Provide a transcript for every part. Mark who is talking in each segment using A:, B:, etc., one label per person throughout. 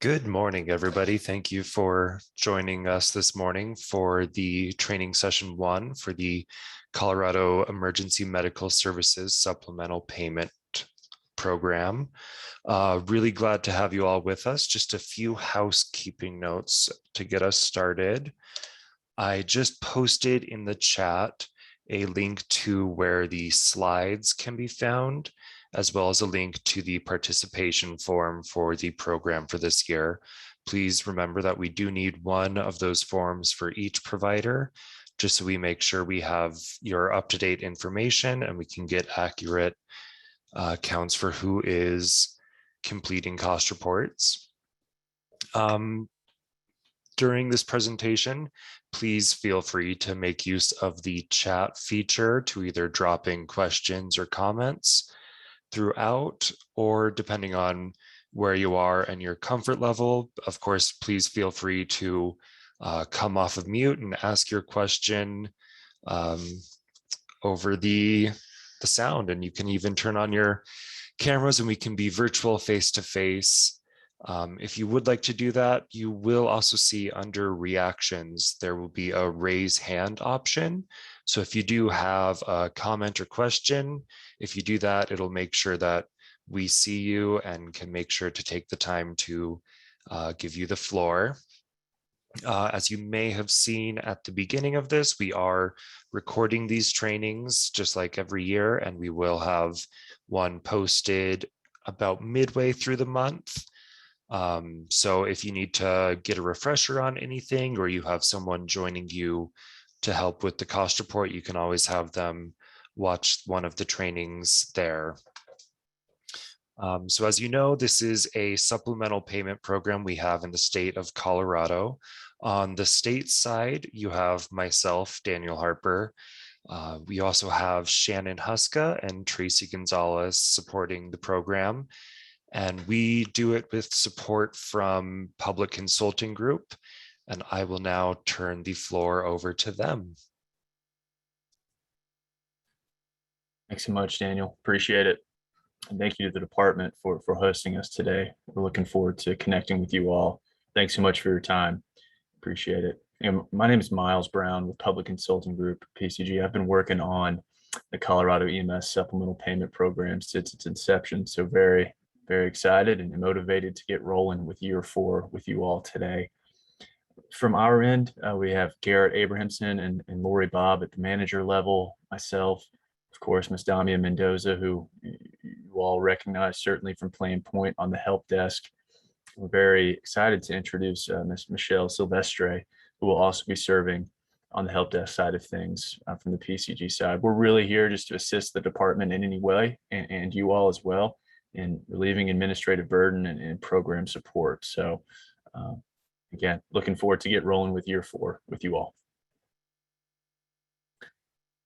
A: Good morning, everybody. Thank you for joining us this morning for the training session 1 for the Colorado Emergency Medical Services Supplemental Payment Program. Really glad to have you all with us. Just a few housekeeping notes to get us started. I just posted in the chat a link to where the slides can be found, as well as a link to the participation form for the program for this year. Please remember that we do need one of those forms for each provider, just so we make sure we have your up-to-date information and we can get accurate counts for who is completing cost reports. During this presentation, please feel free to make use of the chat feature to either drop in questions or comments throughout, or depending on where you are and your comfort level. Of course, please feel free to come off of mute and ask your question over the sound, and you can even turn on your cameras and we can be virtual face-to-face. If you would like to do that, you will also see under reactions, there will be a raise hand option. So if you do have a comment or question, if you do that, it'll make sure that we see you and can make sure to take the time to give you the floor. As you may have seen at the beginning of this, we are recording these trainings just like every year, and we will have one posted about midway through the month. So if you need to get a refresher on anything, or you have someone joining you to help with the cost report, you can always have them watch one of the trainings there. So as you know, this is a supplemental payment program we have in the state of Colorado. On the state side, you have myself, Daniel Harper. We also have Shannon Huska and Tracy Gonzalez supporting the program. And we do it with support from Public Consulting Group. And I will now turn the floor over to them.
B: Thanks so much, Daniel. Appreciate it. And thank you to the department for hosting us today. We're looking forward to connecting with you all. Thanks so much for your time. Appreciate it. My name is Miles Brown with Public Consulting Group, PCG. I've been working on the Colorado EMS Supplemental Payment Program since its inception. So very excited and motivated to get rolling with year 4 with you all today. From our end, we have Garrett Abrahamson and Lori Bobb at the manager level, myself, of course, Ms. Damia Mendoza, who you all recognize certainly from Plain Point on the help desk. We're very excited to introduce Ms. Michelle Silvestre, who will also be serving on the help desk side of things from the PCG side. We're really here just to assist the department in any way, and you all as well, in relieving administrative burden and program support. So again, looking forward to get rolling with year 4 with you all.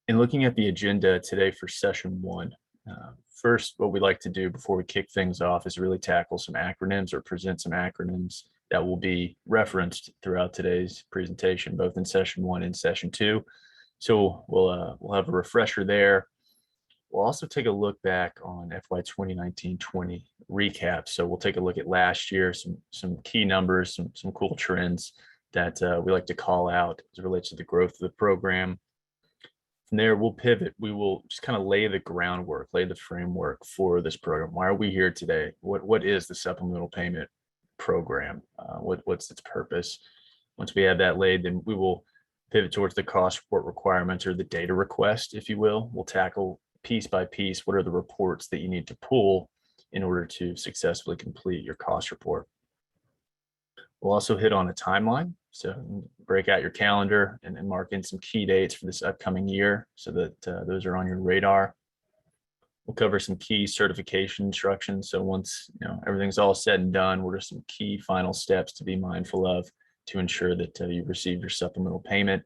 B: In looking at the agenda today for session 1, first, what we like to do before we kick things off is really tackle some acronyms or present some acronyms that will be referenced throughout today's presentation, both in session 1 and session 2. So we'll have a refresher there. We'll also take a look back on FY 2019-20 recap. So we'll take a look at last year, some key numbers, some cool trends that we like to call out as it relates to the growth of the program. From there, we'll pivot. We will just kind of lay the groundwork, lay the framework for this program. Why are we here today? What is the supplemental payment program? What's its purpose? Once we have that laid, then we will pivot towards the cost report requirements, or the data request, if you will. We'll tackle piece by piece, what are the reports that you need to pull in order to successfully complete your cost report. We'll also hit on a timeline. So break out your calendar and mark in some key dates for this upcoming year so that those are on your radar. We'll cover some key certification instructions. So once everything's all said and done, what are some key final steps to be mindful of to ensure that you receive your supplemental payment?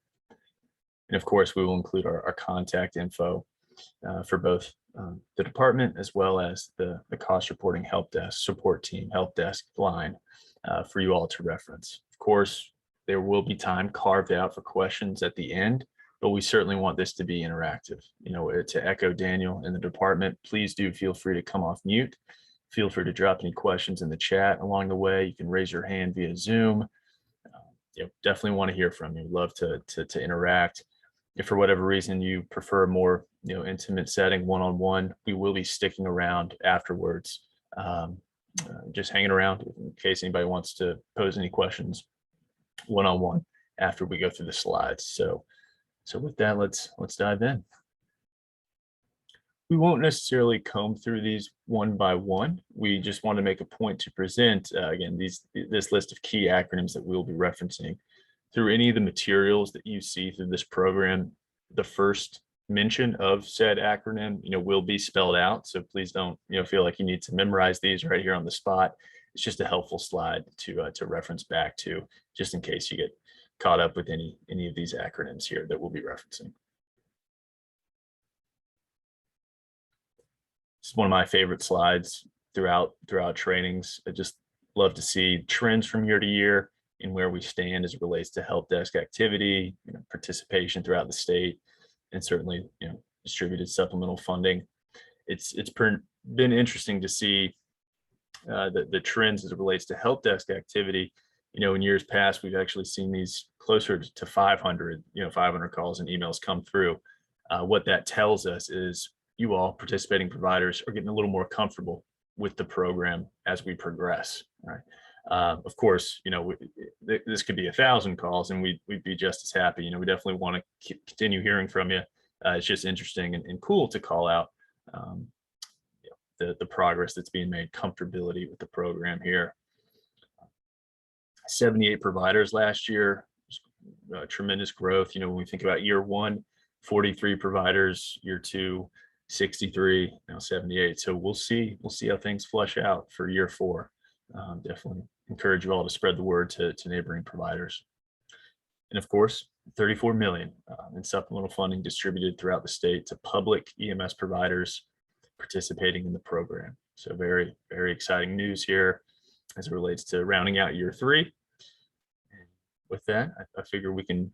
B: And of course, we will include our contact info for both the department as well as the cost reporting help desk support team help desk line for you all to reference. Of course, there will be time carved out for questions at the end, but we certainly want this to be interactive. To echo Daniel in the department, please do feel free to come off mute Feel free to drop any questions in the chat along the way. You can raise your hand via Zoom. Definitely want to hear from you. Love to interact. If for whatever reason you prefer a more intimate setting, one-on-one, we will be sticking around afterwards, just hanging around in case anybody wants to pose any questions one-on-one after we go through the slides. So with that, let's dive in. We won't necessarily comb through these one by one. We just want to make a point to present, again, this list of key acronyms that we'll be referencing through any of the materials that you see through this program. The first mention of said acronym, will be spelled out. So please don't, feel like you need to memorize these right here on the spot. It's just a helpful slide to reference back to, just in case you get caught up with any of these acronyms here that we'll be referencing. It's one of my favorite slides throughout trainings. I just love to see trends from year to year and where we stand as it relates to help desk activity, participation throughout the state, and certainly, distributed supplemental funding. It's been interesting to see the trends as it relates to help desk activity. In years past, we've actually seen these closer to 500, 500 calls and emails come through. What that tells us is you all participating providers are getting a little more comfortable with the program as we progress, right? Of course, this could be 1,000 calls and we'd be just as happy. We definitely want to continue hearing from you. It's just interesting and cool to call out the progress that's being made, comfortability with the program here. 78 providers last year, tremendous growth. When we think about year one, 43 providers, year two, 63, now 78. So we'll see how things flush out for year four. Definitely encourage you all to spread the word to neighboring providers. And of course, 34 million in supplemental funding distributed throughout the state to public EMS providers participating in the program. So very, very exciting news here as it relates to rounding out year three. And with that, I figure we can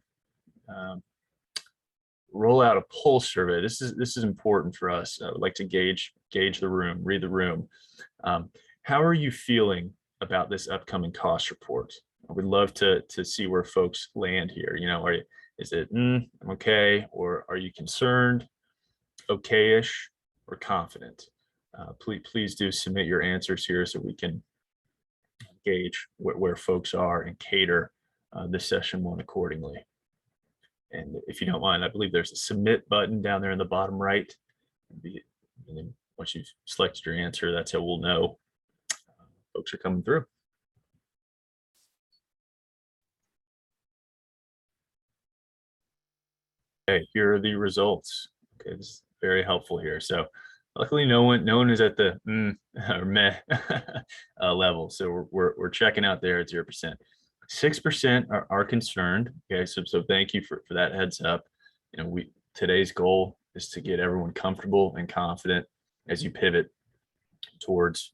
B: roll out a pulse survey. This is important for us. I would like to gauge the room, read the room. How are you feeling about this upcoming cost report? I would love to see where folks land here. Is it I'm okay, or are you concerned, okay-ish, or confident? Please do submit your answers here so we can gauge where folks are and cater this session one accordingly. And if you don't mind, I believe there's a submit button down there in the bottom right. And then once you've selected your answer, that's how we'll know folks are coming through. Okay, here are the results. Okay, this is very helpful here. So luckily no one is at the or meh level. So we're checking out there at 0%. 6% are concerned. Okay, so thank you for that heads up. Today's goal is to get everyone comfortable and confident as you pivot towards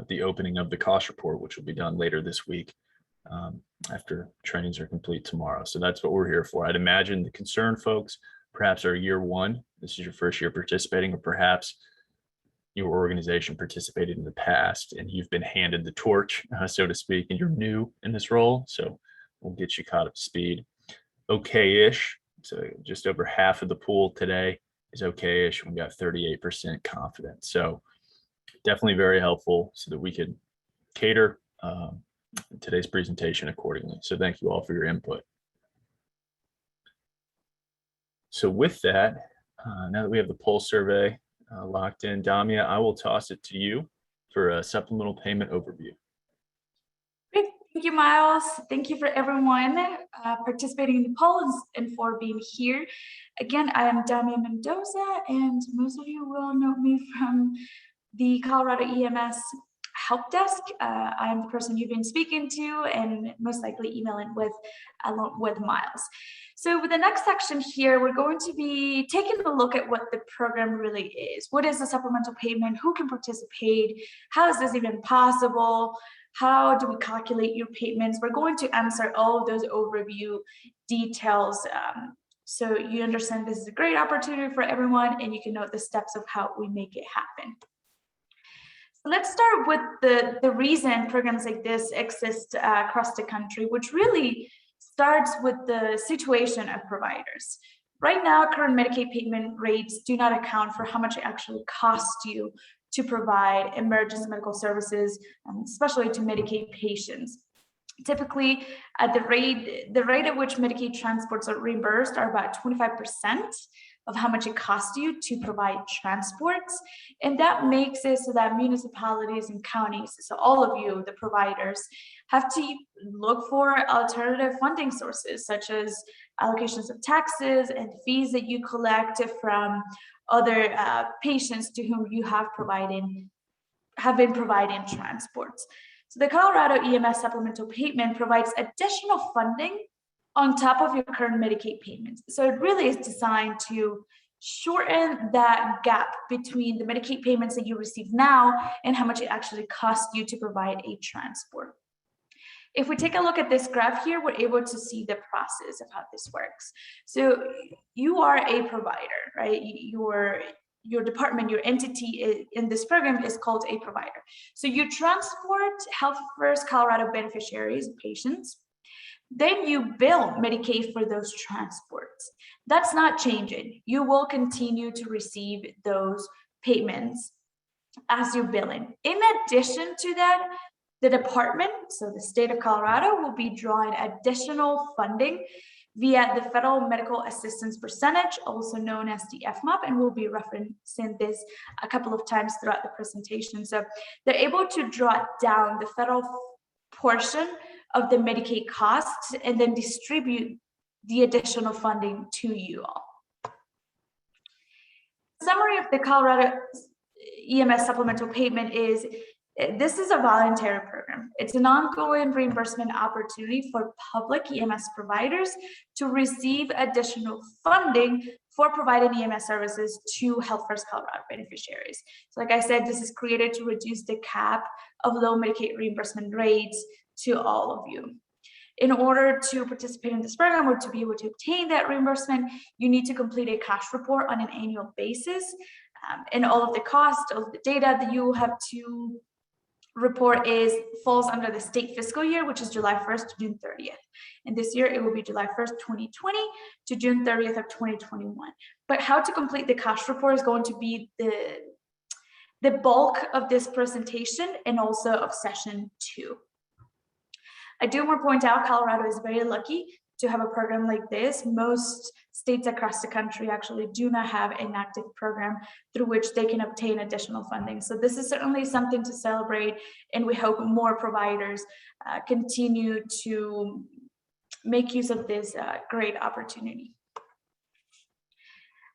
B: the opening of the cost report, which will be done later this week after trainings are complete tomorrow. So that's what we're here for. I'd imagine the concerned folks perhaps are year one. This is your first year participating, or perhaps your organization participated in the past and you've been handed the torch, so to speak, and you're new in this role. So we'll get you caught up to speed. Okay-ish. So just over half of the pool today is okay-ish. We've got 38% confident. So definitely very helpful so that we could cater today's presentation accordingly. So thank you all for your input. So with that, now that we have the pulse survey locked in, Damia, I will toss it to you for a supplemental payment overview.
C: Great. Thank you, Miles. Thank you for everyone participating in the polls and for being here. Again, I am Damia Mendoza, and most of you will know me from the Colorado EMS help desk. I am the person you've been speaking to and most likely emailing with along with Miles. So with the next section here, we're going to be taking a look at what the program really is. What is a supplemental payment? Who can participate? How is this even possible? How do we calculate your payments? We're going to answer all of those overview details so you understand this is a great opportunity for everyone and you can know the steps of how we make it happen. Let's start with the reason programs like this exist across the country, which really starts with the situation of providers. Right now, current Medicaid payment rates do not account for how much it actually costs you to provide emergency medical services, especially to Medicaid patients. Typically, at the rate at which Medicaid transports are reimbursed are about 25% of how much it costs you to provide transports. And that makes it so that municipalities and counties, so all of you, the providers, have to look for alternative funding sources, such as allocations of taxes and fees that you collect from other patients to whom you have been providing transports. So the Colorado EMS supplemental payment provides additional funding on top of your current Medicaid payments. So it really is designed to shorten that gap between the Medicaid payments that you receive now and how much it actually costs you to provide a transport. If we take a look at this graph here, we're able to see the process of how this works. So you are a provider, right? Your department, your entity in this program is called a provider. So you transport Health First Colorado beneficiaries, patients. Then you bill Medicaid for those transports. That's not changing. You will continue to receive those payments as you're billing. In addition to that, the department, so the state of Colorado, will be drawing additional funding via the Federal Medical Assistance Percentage, also known as the FMAP, and we'll be referencing this a couple of times throughout the presentation. So they're able to draw down the federal portion of the Medicaid costs and then distribute the additional funding to you all. Summary of the Colorado EMS supplemental payment is, this is a voluntary program. It's an ongoing reimbursement opportunity for public EMS providers to receive additional funding for providing EMS services to Health First Colorado beneficiaries. So like I said, this is created to reduce the cap of low Medicaid reimbursement rates to all of you. In order to participate in this program or to be able to obtain that reimbursement, you need to complete a cost report on an annual basis. And all of the cost, all of the data that you have to report falls under the state fiscal year, which is July 1st to June 30th. And this year it will be July 1st, 2020 to June 30th of 2021. But how to complete the cost report is going to be the bulk of this presentation and also of session 2. I do want to point out Colorado is very lucky to have a program like this. Most states across the country actually do not have an active program through which they can obtain additional funding. So this is certainly something to celebrate, and we hope more providers continue to make use of this great opportunity.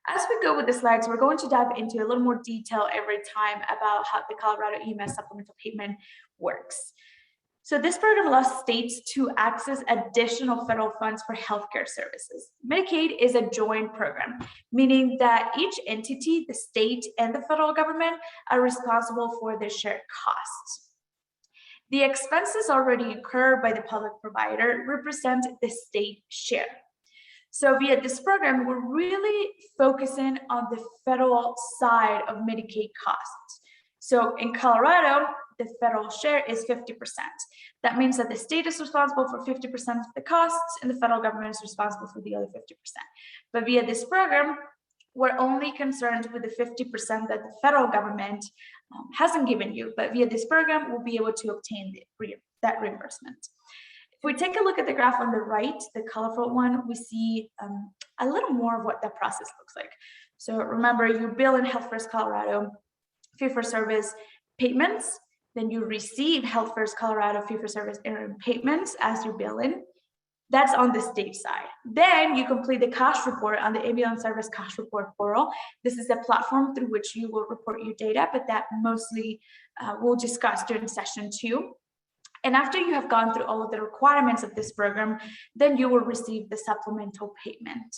C: As we go with the slides, we're going to dive into a little more detail every time about how the Colorado EMS supplemental payment works. So this program allows states to access additional federal funds for healthcare services. Medicaid is a joint program, meaning that each entity, the state and the federal government, are responsible for the shared costs. The expenses already incurred by the public provider represent the state share. So via this program, we're really focusing on the federal side of Medicaid costs. So in Colorado, the federal share is 50%. That means that the state is responsible for 50% of the costs and the federal government is responsible for the other 50%. But via this program, we're only concerned with the 50% that the federal government hasn't given you. But via this program, we'll be able to obtain that reimbursement. If we take a look at the graph on the right, the colorful one, we see a little more of what that process looks like. So remember, you bill in Health First Colorado fee-for-service payments, then you receive Health First Colorado fee-for-service payments as you bill in. That's on the state side. Then you complete the cost report on the ambulance service cost report portal. This is a platform through which you will report your data, but that mostly we'll discuss during session 2. And after you have gone through all of the requirements of this program, then you will receive the supplemental payment.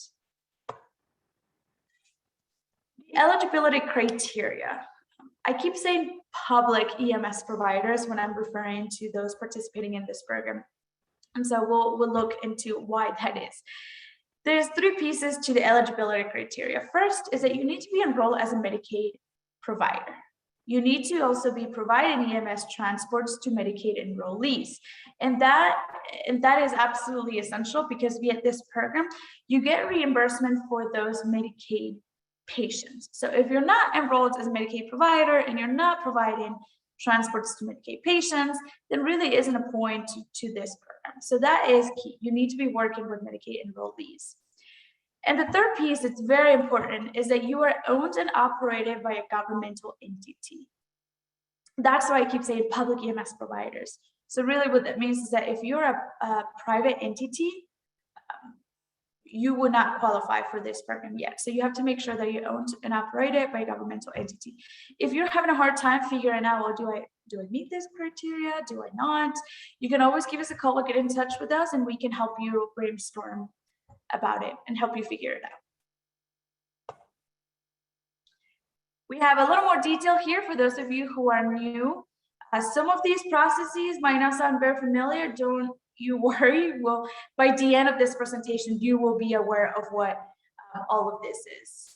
C: The eligibility criteria. I keep saying public EMS providers when I'm referring to those participating in this program. And so we'll look into why that is. There's 3 pieces to the eligibility criteria. First is that you need to be enrolled as a Medicaid provider. you need to also be providing EMS transports to Medicaid enrollees. And that is absolutely essential, because via this program, you get reimbursement for those Medicaid patients. So if you're not enrolled as a Medicaid provider and you're not providing transports to Medicaid patients, then really isn't a point to this program. So that is key. You need to be working with Medicaid enrollees. And the third piece that's very important is that you are owned and operated by a governmental entity. That's why I keep saying public EMS providers. So really what that means is that if you're a private entity, you would not qualify for this program yet. So you have to make sure that you're owned and operated by a governmental entity. If you're having a hard time figuring out, well, do I meet this criteria? Do I not? You can always give us a call or get in touch with us, and we can help you brainstorm about it and help you figure it out. We have a little more detail here for those of you who are new. Some of these processes might not sound very familiar. Don't you worry. Well, by the end of this presentation, you will be aware of what all of this is.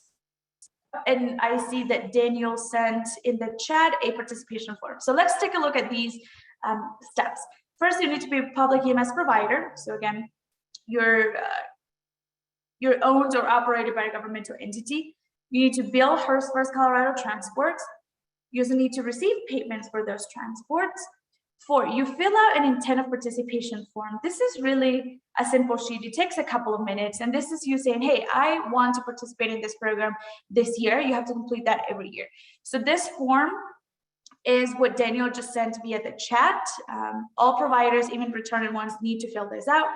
C: And I see that Daniel sent in the chat a participation form. So let's take a look at these steps. First, you need to be a public EMS provider. So again, you're owned or operated by a governmental entity. You need to bill Hearst First Colorado Transport. You also need to receive payments for those transports. 4, you fill out an intent of participation form. This is really a simple sheet. It takes a couple of minutes, and this is you saying, hey, I want to participate in this program this year. You have to complete that every year. So this form is what Daniel just sent via the chat. All providers, even returning ones, need to fill this out.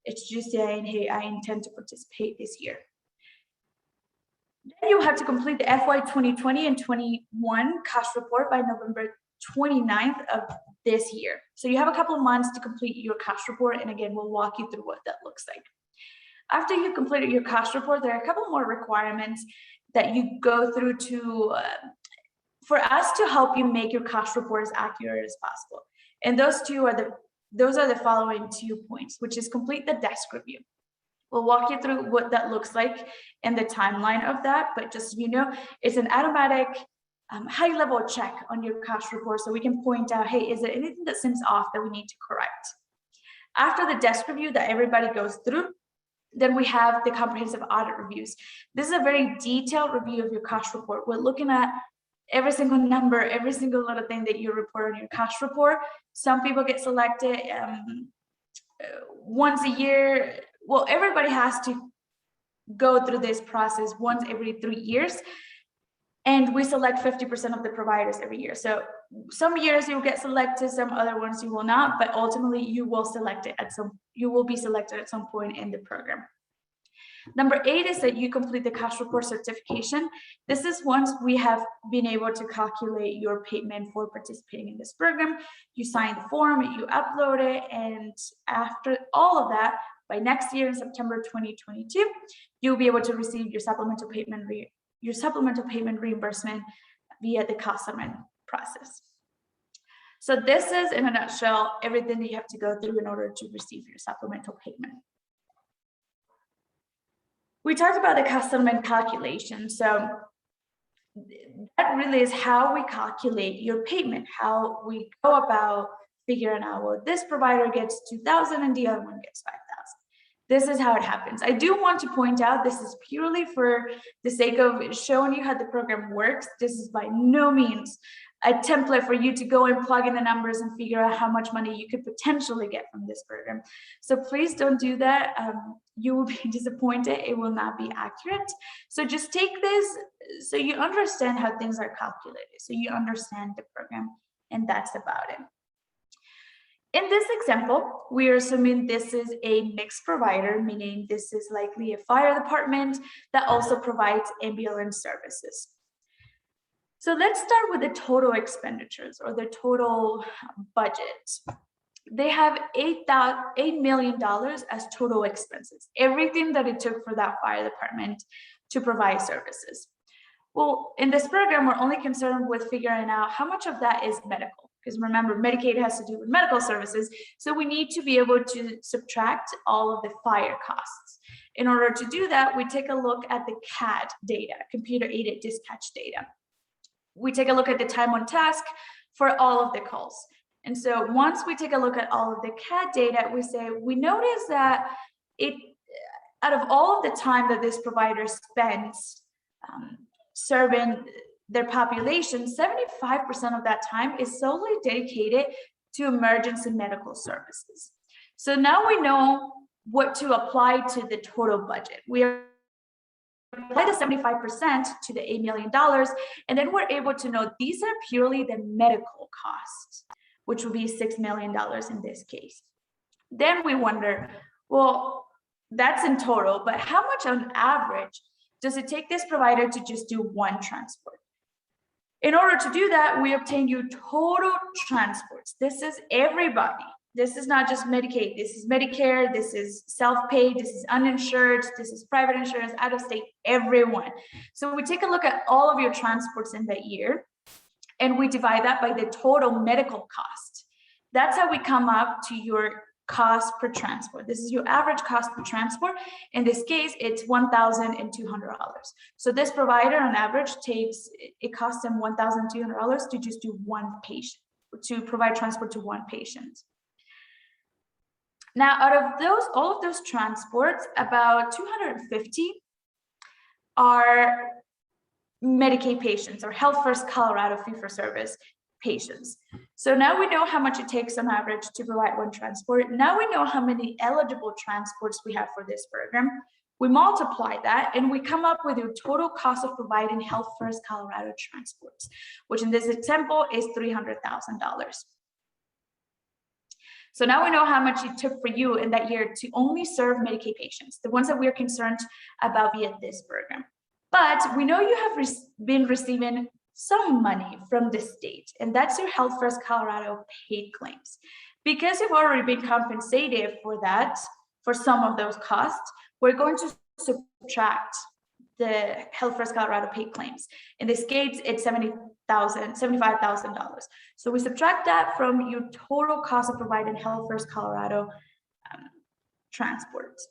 C: It's just saying, hey, I intend to participate this year. Then you have to complete the FY 2020 and 21 cost report by November 29th of this year. So you have a couple of months to complete your cost report. And again, we'll walk you through what that looks like. After you've completed your cost report, there are a couple more requirements that you go through to for us to help you make your cost report as accurate as possible. And those are the following 2 points, which is complete the desk review. We'll walk you through what that looks like and the timeline of that, but just so you know, it's an automatic high-level check on your cost report, so we can point out, hey, is there anything that seems off that we need to correct? After the desk review that everybody goes through, then we have the comprehensive audit reviews. This is a very detailed review of your cost report. We're looking at every single number, every single little thing that you report on your cost report. Some people get selected once a year. Well, everybody has to go through this process once every 3 years. And we select 50% of the providers every year. So some years you'll get selected, some other ones you will not, but ultimately you will be selected at some point in the program. Number 8 is that you complete the cost report certification. This is once we have been able to calculate your payment for participating in this program. You sign the form, you upload it, and after all of that, by next year in September 2022, you'll be able to receive your supplemental payment reimbursement via the cost settlement process. So this is, in a nutshell, everything that you have to go through in order to receive your supplemental payment. We talked about the cost settlement calculation. So that really is how we calculate your payment, how we go about figuring out, well, this provider gets 2,000 and the other one gets 5,000. This is how it happens. I do want to point out, this is purely for the sake of showing you how the program works. This is by no means a template for you to go and plug in the numbers and figure out how much money you could potentially get from this program. So please don't do that. You will be disappointed. It will not be accurate. So just take this so you understand how things are calculated, so you understand the program, and that's about it. In this example, we are assuming this is a mixed provider, meaning this is likely a fire department that also provides ambulance services. So let's start with the total expenditures or the total budget. They have $8 million as total expenses, everything that it took for that fire department to provide services. Well, in this program, we're only concerned with figuring out how much of that is medical. Because remember, Medicaid has to do with medical services. So we need to be able to subtract all of the fire costs. In order to do that, we take a look at the CAD data, computer aided dispatch data. we take a look at the time on task for all of the calls. And so once we take a look at all of the CAD data, we notice that out of all of the time that this provider spends serving their population, 75% of that time is solely dedicated to emergency medical services. So now we know what to apply to the total budget. We apply the 75% to the $8 million, and then we're able to know these are purely the medical costs, which would be $6 million in this case. Then we wonder, well, that's in total, but how much on average does it take this provider to just do one transport? In order to do that, we obtain you total transports. This is everybody. This is not just Medicaid. This is Medicare. This is self-paid. This is uninsured. This is private insurance, out of state, everyone. So we take a look at all of your transports in that year, and we divide that by the total medical cost. That's how we come up to your cost per transport. This is your average cost per transport. In this case, it's $1,200. So this provider on average it costs them $1,200 to just do one patient, to provide transport to one patient. Now, out of all of those transports, about 250 are Medicaid patients or Health First Colorado fee-for-service patients. So now we know how much it takes on average to provide one transport. Now we know how many eligible transports we have for this program. We multiply that and we come up with your total cost of providing Health First Colorado transports, which in this example is $300,000. So now we know how much it took for you in that year to only serve Medicaid patients, the ones that we're concerned about via this program. But we know you have been receiving some money from the state, and that's your Health First Colorado paid claims. Because you've already been compensated for that, for some of those costs, we're going to subtract the Health First Colorado paid claims. In this case, it's $75,000. So we subtract that from your total cost of providing Health First Colorado transports,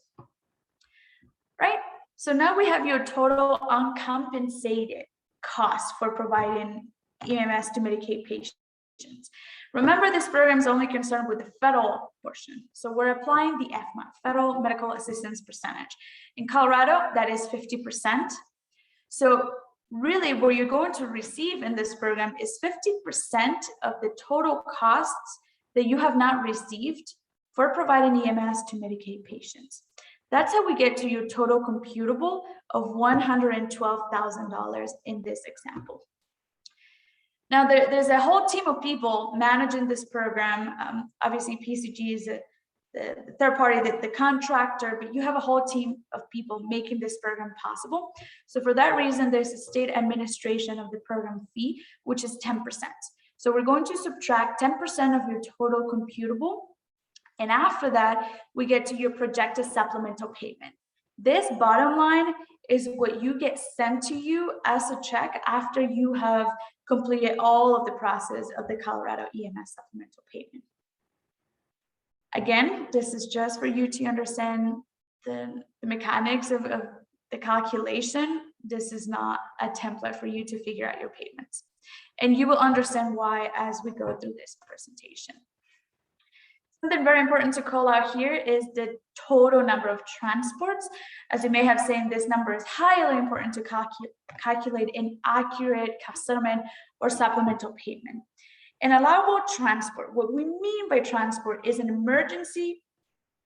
C: right? So now we have your total uncompensated cost for providing EMS to Medicaid patients. Remember, this program is only concerned with the federal portion. So we're applying the FMAP, Federal Medical Assistance Percentage. In Colorado, that is 50%. So really what you're going to receive in this program is 50% of the total costs that you have not received for providing EMS to Medicaid patients. That's how we get to your total computable of $112,000 in this example. Now, there's a whole team of people managing this program. Obviously, PCG is the third party, the contractor, but you have a whole team of people making this program possible. So for that reason, there's a state administration of the program fee, which is 10%. So we're going to subtract 10% of your total computable. And after that, we get to your projected supplemental payment. This bottom line is what you get sent to you as a check after you have completed all of the process of the Colorado EMS supplemental payment. Again, this is just for you to understand the mechanics of the calculation. This is not a template for you to figure out your payments. And you will understand why as we go through this presentation. Something very important to call out here is the total number of transports. As you may have seen, this number is highly important to calculate an accurate settlement or supplemental payment. An allowable transport, what we mean by transport is an emergency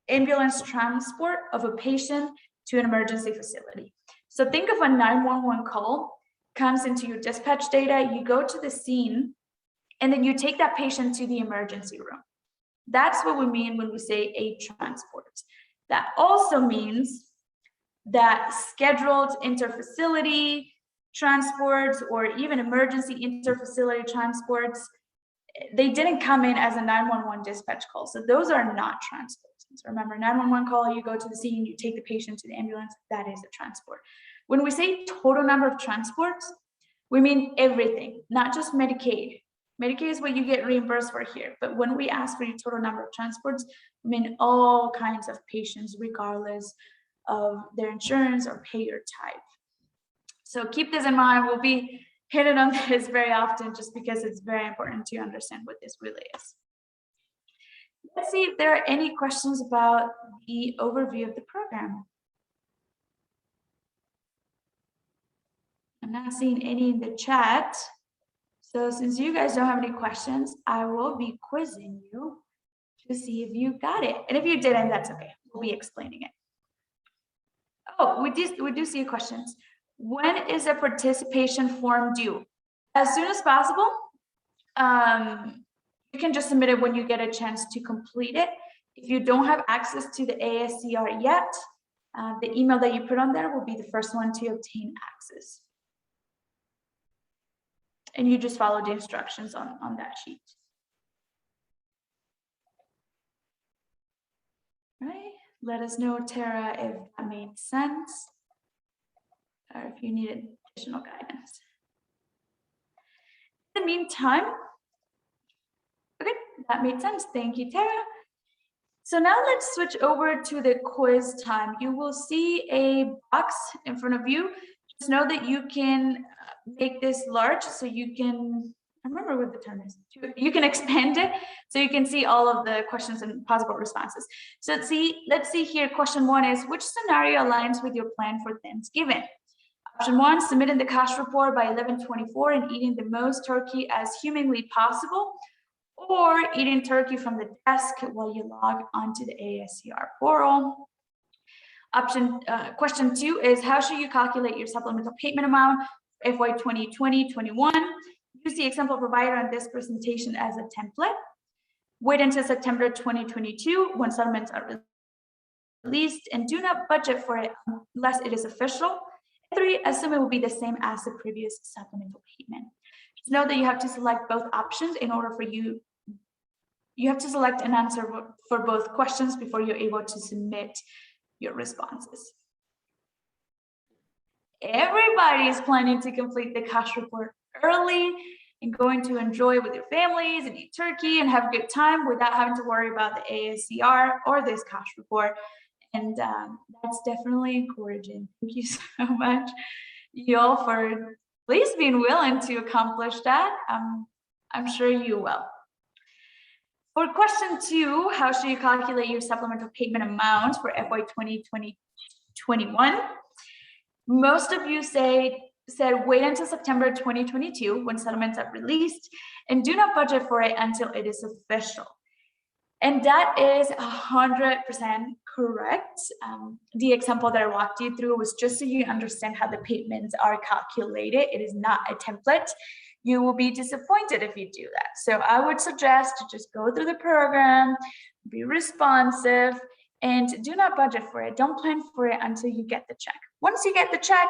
C: ambulance transport of a patient to an emergency facility. So think of a 911 call, comes into your dispatch data, you go to the scene, and then you take that patient to the emergency room. That's what we mean when we say a transport. That also means that scheduled interfacility transports or even emergency interfacility transports, they didn't come in as a 911 dispatch call. So those are not transports. So remember, 911 call, you go to the scene, you take the patient to the ambulance, that is a transport. When we say total number of transports, we mean everything, not just Medicaid. Medicaid is what you get reimbursed for here. But when we ask for your total number of transports, we mean all kinds of patients, regardless of their insurance or payer type. So keep this in mind. We'll be hit it on this very often just because it's very important to understand what this really is. Let's see if there are any questions about the overview of the program. I'm not seeing any in the chat. So since you guys don't have any questions, I will be quizzing you to see if you got it. And if you didn't, that's okay. We'll be explaining it. Oh, we do see questions. When is a participation form due? As soon as possible. You can just submit it when you get a chance to complete it. If you don't have access to the ASCR yet, the email that you put on there will be the first one to obtain access. And you just follow the instructions on that sheet. Right? Let us know, Tara, if that made sense or if you needed additional guidance. In the meantime, okay, that made sense. Thank you, Tara. So now let's switch over to the quiz time. You will see a box in front of you. Just know that you can make this large so you can, I remember what the term is, you can expand it so you can see all of the questions and possible responses. So let's see here, question 1 is, which scenario aligns with your plan for Thanksgiving? Option 1, submitting the cash report by 11/24 and eating the most turkey as humanly possible, or eating turkey from the desk while you log onto the ASCR portal. Question 2 is, how should you calculate your supplemental payment amount FY 2020-21? Use the example provided on this presentation as a template. Wait until September 2022 when settlements are released, and do not budget for it unless it is official. 3, assume it will be the same as the previous supplemental payment. Just know that you have to select both options in order for you have to select an answer for both questions before you're able to submit your responses. Everybody is planning to complete the cash report early and going to enjoy with your families and eat turkey and have a good time without having to worry about the ASCR or this cash report. And that's definitely encouraging. Thank you so much, y'all, for at least being willing to accomplish that. I'm sure you will. For question 2, how should you calculate your supplemental payment amount for FY 2020-21? Most of you said wait until September 2022 when settlements are released and do not budget for it until it is official. And that is 100% correct. The example that I walked you through was just so you understand how the payments are calculated. It is not a template. You will be disappointed if you do that. So I would suggest to just go through the program, be responsive, and do not budget for it. Don't plan for it until you get the check. Once you get the check,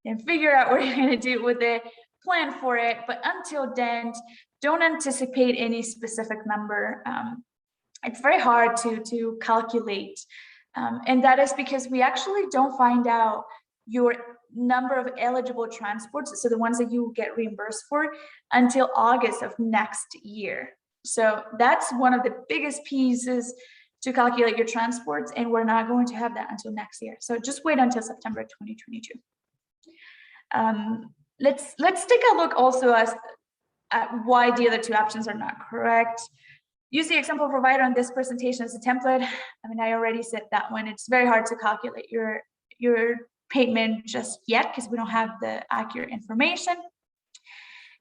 C: then figure out what you're going to do with it, plan for it. But until then, don't anticipate any specific number. It's very hard to calculate. And that is because we actually don't find out your number of eligible transports, so the ones that you will get reimbursed for, until August of next year. So that's one of the biggest pieces to calculate your transports, and we're not going to have that until next year. So just wait until September 2022. Let's take a look also at why the other 2 options are not correct. Use the example provided on this presentation as a template. I mean, I already said that one. It's very hard to calculate your payment just yet because we don't have the accurate information.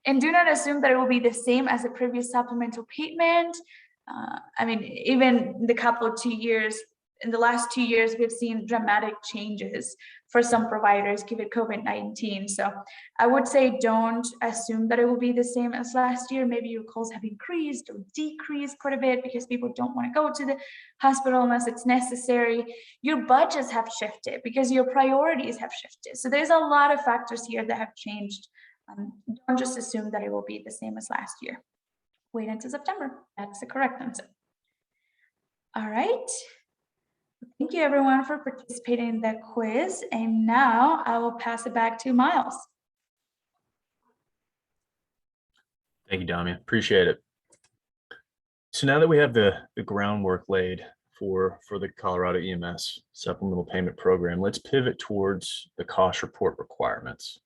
C: And do not assume that it will be the same as the previous supplemental payment. I mean, even the in the last 2 years, we've seen dramatic changes for some providers given COVID-19. So I would say don't assume that it will be the same as last year. Maybe your calls have increased or decreased quite a bit because people don't want to go to the hospital unless it's necessary. Your budgets have shifted because your priorities have shifted. So there's a lot of factors here that have changed. Don't just assume that it will be the same as last year. Wait until September. That's the correct answer. All right. Thank you everyone for participating in that quiz. And now I will pass it back to Miles.
B: Thank you, Damia. Appreciate it. So now that we have the groundwork laid for the Colorado EMS supplemental payment program, let's pivot towards the cost report requirements,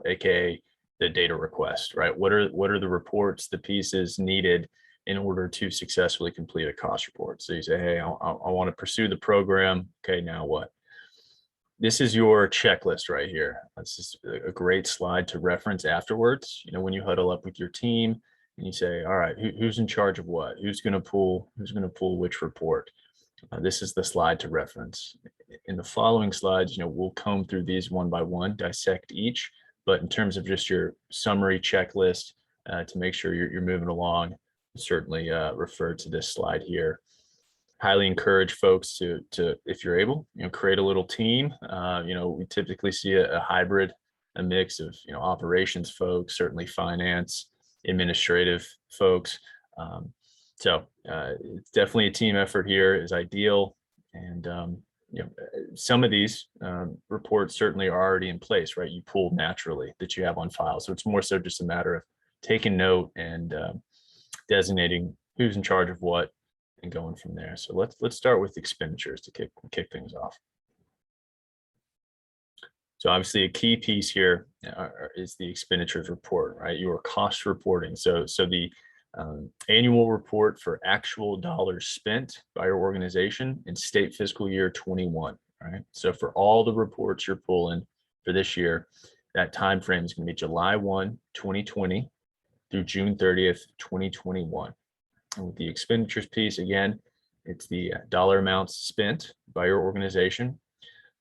B: aka the data request, right? What are the reports, the pieces needed in order to successfully complete a cost report? So you say, hey, I want to pursue the program. Okay, now what? This is your checklist right here. This is a great slide to reference afterwards. You know, when you huddle up with your team and you say, all right, who's in charge of what? Who's going to pull which report? This is the slide to reference. In the following slides, you know, we'll comb through these one by one, dissect each. But in terms of just your summary checklist to make sure you're moving along, certainly refer to this slide here. Highly encourage folks to, if you're able, you know, create a little team. You know, we typically see a hybrid, a mix of, you know, operations folks, certainly finance, administrative folks. So it's definitely a team effort here is ideal. And, you know, some of these reports certainly are already in place, right? You pull naturally that you have on file. So it's more so just a matter of taking note and designating who's in charge of what and going from there. So let's start with expenditures to kick things off. So obviously a key piece here is the expenditures report, right? Your cost reporting. So the annual report for actual dollars spent by your organization in state fiscal year 21, right? So for all the reports you're pulling for this year, that time frame is going to be July 1, 2020 through June 30th, 2021. And with the expenditures piece, again, it's the dollar amounts spent by your organization.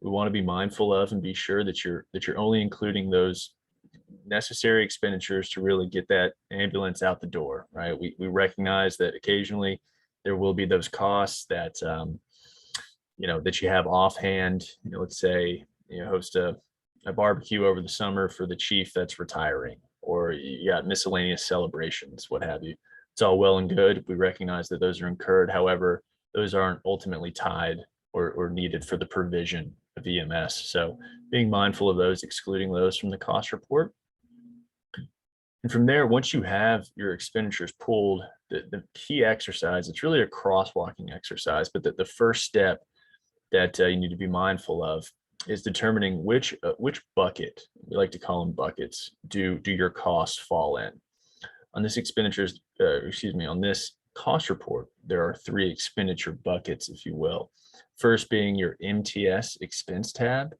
B: We want to be mindful of and be sure that you're only including those necessary expenditures to really get that ambulance out the door, right? We recognize that occasionally there will be those costs that you know, that you have offhand. You know, let's say you host a barbecue over the summer for the chief that's retiring, or you got miscellaneous celebrations, what have you. It's all well and good. We recognize that those are incurred. However, those aren't ultimately tied or needed for the provision of EMS. So being mindful of those, excluding those from the cost report. And from there, once you have your expenditures pulled, the key exercise, it's really a crosswalking exercise, but the first step that you need to be mindful of is determining which bucket, we like to call them buckets, do your costs fall in. On this expenditures, on this cost report, there are 3 expenditure buckets, if you will. First being your MTS expense tab.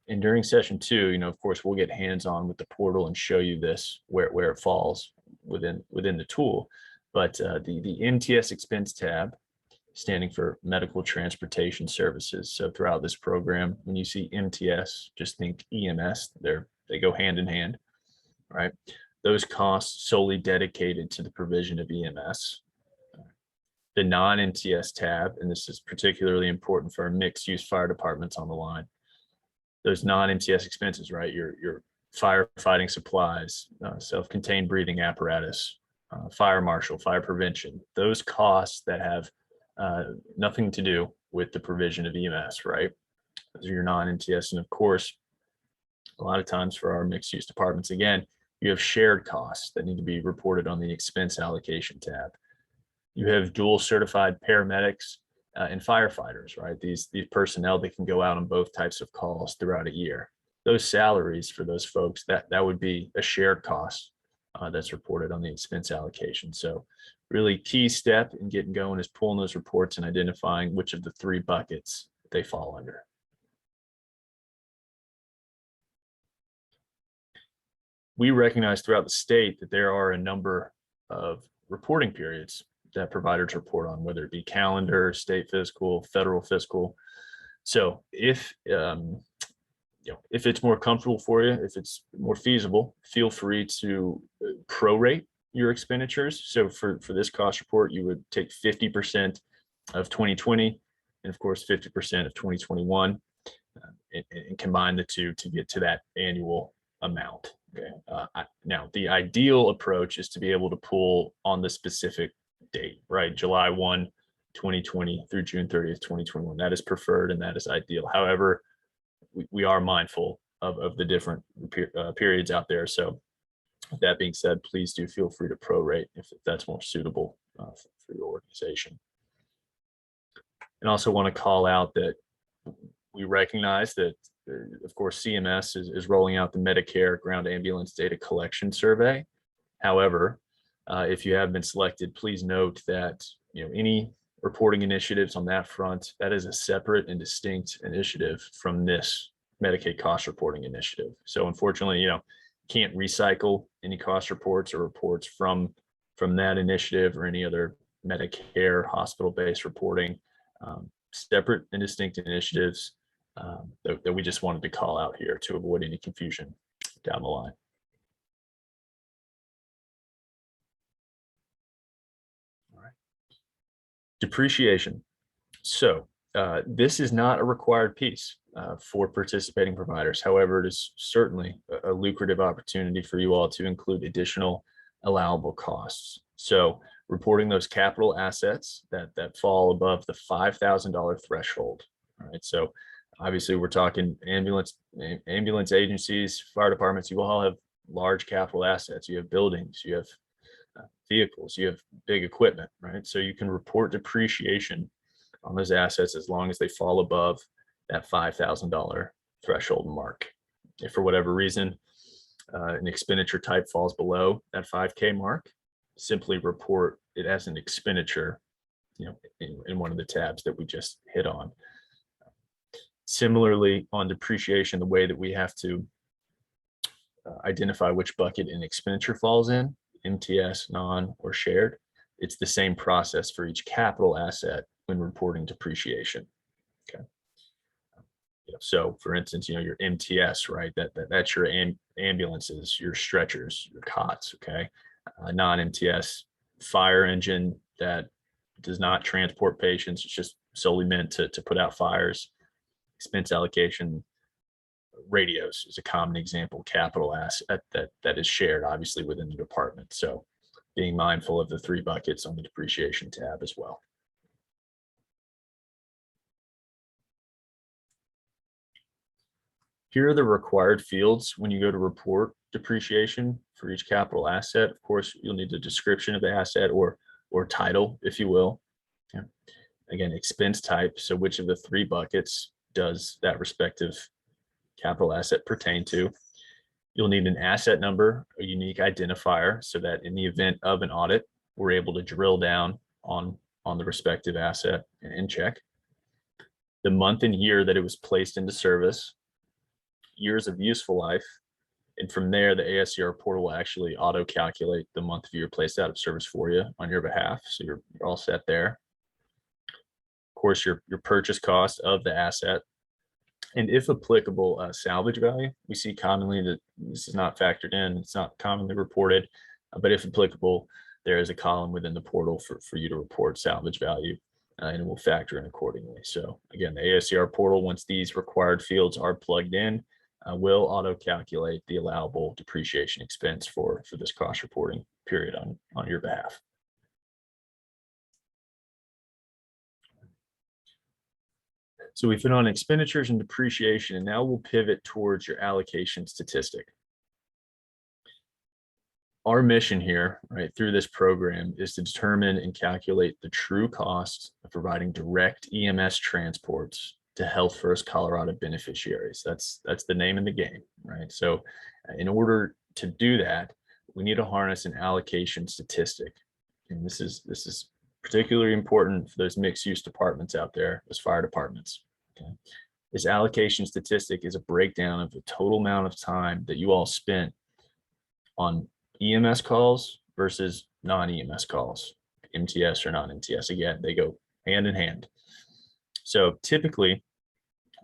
B: And during session 2, you know, of course, we'll get hands-on with the portal and show you this where it falls within the tool. But the MTS expense tab, standing for Medical Transportation Services. So throughout this program, when you see MTS, just think EMS. They go hand in hand, right? Those costs solely dedicated to the provision of EMS. The non-MTS tab, and this is particularly important for our mixed-use fire departments on the line. Those non-MTS expenses, right? Your firefighting supplies, self-contained breathing apparatus, fire marshal, fire prevention. Those costs that have nothing to do with the provision of EMS, right? Those are your non-MTS, and of course, a lot of times for our mixed-use departments, again, you have shared costs that need to be reported on the expense allocation tab. You have dual certified paramedics and firefighters, right? These personnel that can go out on both types of calls throughout a year. Those salaries for those folks, that would be a shared cost that's reported on the expense allocation. So really key step in getting going is pulling those reports and identifying which of the 3 buckets they fall under. We recognize throughout the state that there are a number of reporting periods that providers report on, whether it be calendar, state fiscal, federal fiscal. So if if it's more comfortable for you, if it's more feasible, feel free to prorate your expenditures. So for this cost report, you would take 50% of 2020 and of course 50% of 2021 and combine the two to get to that annual amount. Okay. Now the ideal approach is to be able to pull on the specific date, right? July 1, 2020 through June 30th, 2021. That is preferred and that is ideal. However, we are mindful of the different periods out there. So with that being said, please do feel free to prorate if that's more suitable for your organization. And also want to call out that we recognize that of course, CMS is rolling out the Medicare Ground Ambulance Data Collection Survey. However, if you have been selected, please note that any reporting initiatives on that front, that is a separate and distinct initiative from this Medicaid cost reporting initiative. So unfortunately, can't recycle any cost reports or reports from that initiative or any other Medicare hospital-based reporting. Separate and distinct initiatives that we just wanted to call out here to avoid any confusion down the line. All right. Depreciation. So this is not a required piece for participating providers. However, it is certainly a lucrative opportunity for you all to include additional allowable costs. So reporting those capital assets that fall above the $5,000 threshold. All right. So obviously we're talking ambulance agencies, fire departments. You all have large capital assets. You have buildings, you have vehicles, you have big equipment, right? So you can report depreciation on those assets as long as they fall above that $5,000 threshold mark. If for whatever reason an expenditure type falls below that 5K mark, simply report it as an expenditure, in one of the tabs that we just hit on. Similarly, on depreciation, the way that we have to identify which bucket an expenditure falls in, MTS, non, or shared, it's the same process for each capital asset when reporting depreciation. Okay. So for instance, your MTS, right? That's your ambulances, your stretchers, your cots. Okay. Non-MTS fire engine that does not transport patients. It's just solely meant to put out fires. Expense allocation, radios is a common example, capital asset that is shared obviously within the department. So being mindful of the 3 buckets on the depreciation tab as well. Here are the required fields when you go to report depreciation for each capital asset. Of course, you'll need the description of the asset or title, if you will. Okay. Again, expense type. So which of the 3 buckets does that respective capital asset pertain to? You'll need an asset number, a unique identifier, so that in the event of an audit, we're able to drill down on the respective asset and check. The month and year that it was placed into service, years of useful life, and from there, the ASCR portal will actually auto-calculate the month of year placed out of service for you on your behalf. So you're all set there. Of course, your purchase cost of the asset, and if applicable, salvage value. We see commonly that this is not factored in. It's not commonly reported, but if applicable, there is a column within the portal for you to report salvage value, and it will factor in accordingly. So again, the ASCR portal, once these required fields are plugged in, will auto-calculate the allowable depreciation expense for this cost reporting period on your behalf. So we've been on expenditures and depreciation, and now we'll pivot towards your allocation statistic. Our mission here, right, through this program is to determine and calculate the true cost of providing direct EMS transports to Health First Colorado beneficiaries. That's the name of the game, right? So in order to do that, we need to harness an allocation statistic. And this is particularly important for those mixed use departments out there, those fire departments. Okay. This allocation statistic is a breakdown of the total amount of time that you all spent on EMS calls versus non-EMS calls, MTS or non-MTS. Again, they go hand in hand. So typically,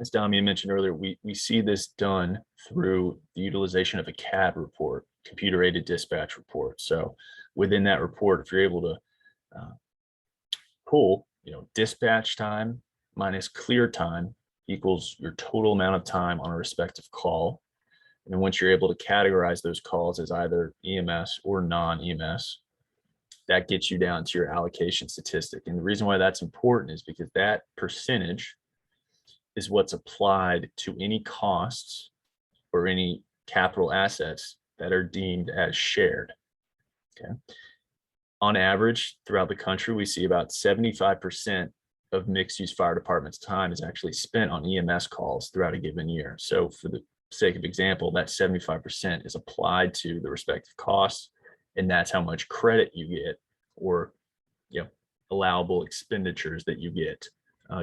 B: as Damian mentioned earlier, we see this done through the utilization of a CAD report, computer aided dispatch report. So within that report, if you're able to pull, dispatch time minus clear time equals your total amount of time on a respective call. And then once you're able to categorize those calls as either EMS or non-EMS, that gets you down to your allocation statistic. And the reason why that's important is because that percentage is what's applied to any costs or any capital assets that are deemed as shared. Okay. On average, throughout the country, we see about 75% of mixed-use fire department's time is actually spent on EMS calls throughout a given year. So for the sake of example, that 75% is applied to the respective costs, and that's how much credit you get, or allowable expenditures that you get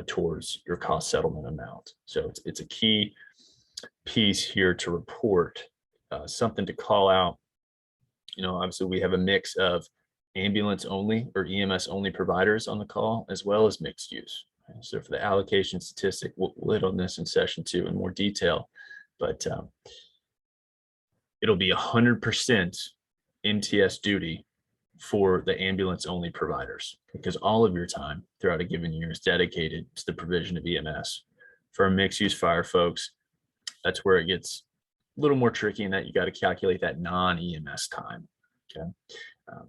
B: towards your cost settlement amount. So it's a key piece here to report, something to call out. Obviously we have a mix of ambulance only or EMS only providers on the call, as well as mixed use. So for the allocation statistic, we'll hit on this in session 2 in more detail, but it'll be 100% MTS duty for the ambulance only providers, because all of your time throughout a given year is dedicated to the provision of EMS. For our mixed use fire folks, that's where it gets a little more tricky, in that you got to calculate that non-EMS time. Okay.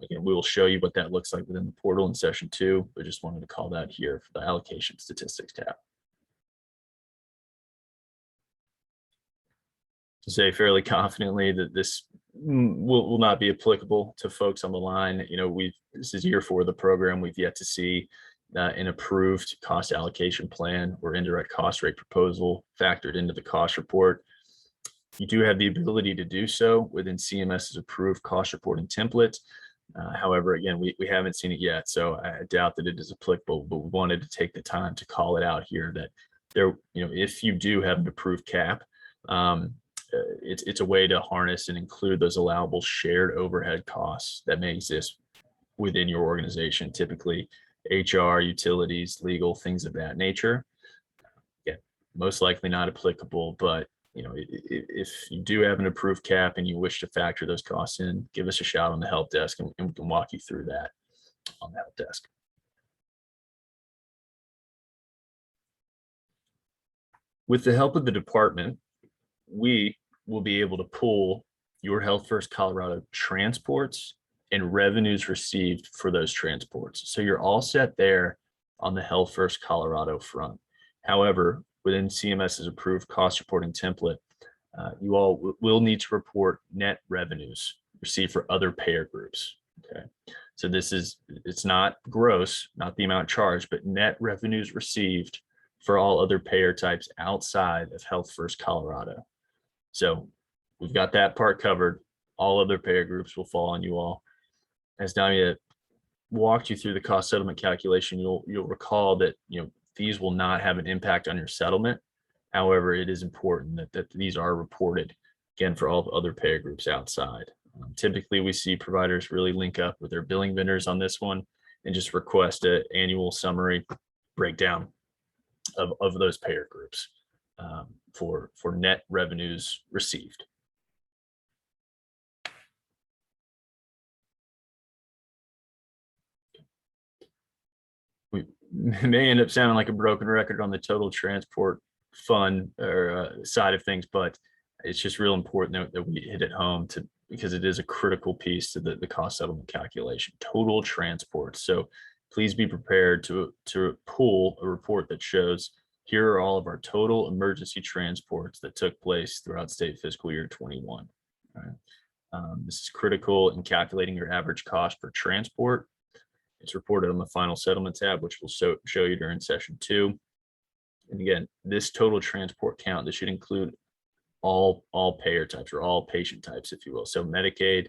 B: Again, we will show you what that looks like within the portal in session 2, but just wanted to call that here for the allocation statistics tab. To say fairly confidently that this will not be applicable to folks on the line. This is year 4 of the program. We've yet to see an approved cost allocation plan or indirect cost rate proposal factored into the cost report. You do have the ability to do so within CMS's approved cost reporting template. However, again, we haven't seen it yet, so I doubt that it is applicable, but we wanted to take the time to call it out here that if you do have an approved cap, it's a way to harness and include those allowable shared overhead costs that may exist within your organization, typically HR, utilities, legal, things of that nature. Again, most likely not applicable, but if you do have an approved cap and you wish to factor those costs in, give us a shout on the help desk, and we can walk you through that on the help desk. With the help of the department, we will be able to pull your Health First Colorado transports and revenues received for those transports. So you're all set there on the Health First Colorado front. However, within CMS's approved cost reporting template, you all will need to report net revenues received for other payer groups. Okay, so it's not gross, not the amount charged, but net revenues received for all other payer types outside of Health First Colorado. So we've got that part covered. All other payer groups will fall on you all. As Damia walked you through the cost settlement calculation, you'll recall that these will not have an impact on your settlement. However, it is important that these are reported, again, for all the other payer groups outside. Typically, we see providers really link up with their billing vendors on this one and just request an annual summary breakdown of those payer groups for net revenues received. We may end up sounding like a broken record on the total transport fund or side of things, but it's just real important that we hit it home because it is a critical piece to the cost settlement calculation. Total transport. So please be prepared to pull a report that shows here are all of our total emergency transports that took place throughout state fiscal year 21. Right. This is critical in calculating your average cost per transport. It's reported on the final settlement tab, which we'll show you during session 2. And again, this total transport count, this should include all payer types, or all patient types, if you will. So Medicaid,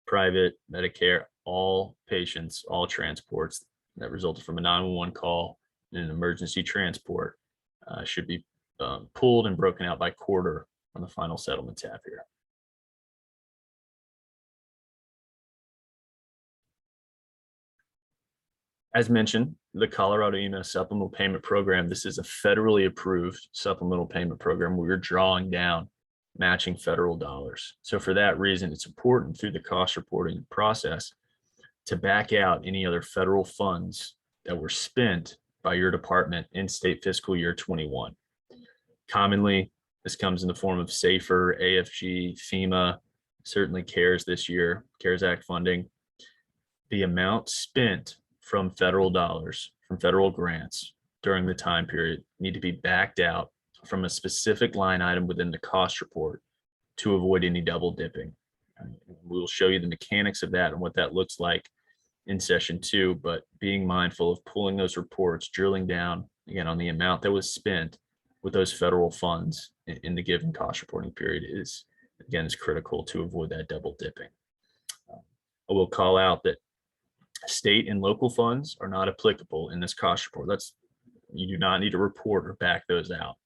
B: private, Medicare, all patients, all transports that resulted from a 911 call and an emergency transport should be pulled and broken out by quarter on the final settlement tab here. As mentioned, the Colorado EMS Supplemental Payment Program, this is a federally approved supplemental payment program where you're drawing down matching federal dollars. So for that reason, it's important through the cost reporting process to back out any other federal funds that were spent by your department in state fiscal year 21. Commonly, this comes in the form of SAFER, AFG, FEMA, certainly CARES this year, CARES Act funding. The amount spent from federal dollars, from federal grants during the time period need to be backed out from a specific line item within the cost report to avoid any double dipping. We'll show you the mechanics of that and what that looks like in session 2, but being mindful of pulling those reports, drilling down again on the amount that was spent with those federal funds in the given cost reporting period is critical to avoid that double dipping. I will call out that state and local funds are not applicable in this cost report. You do not need to report or back those out.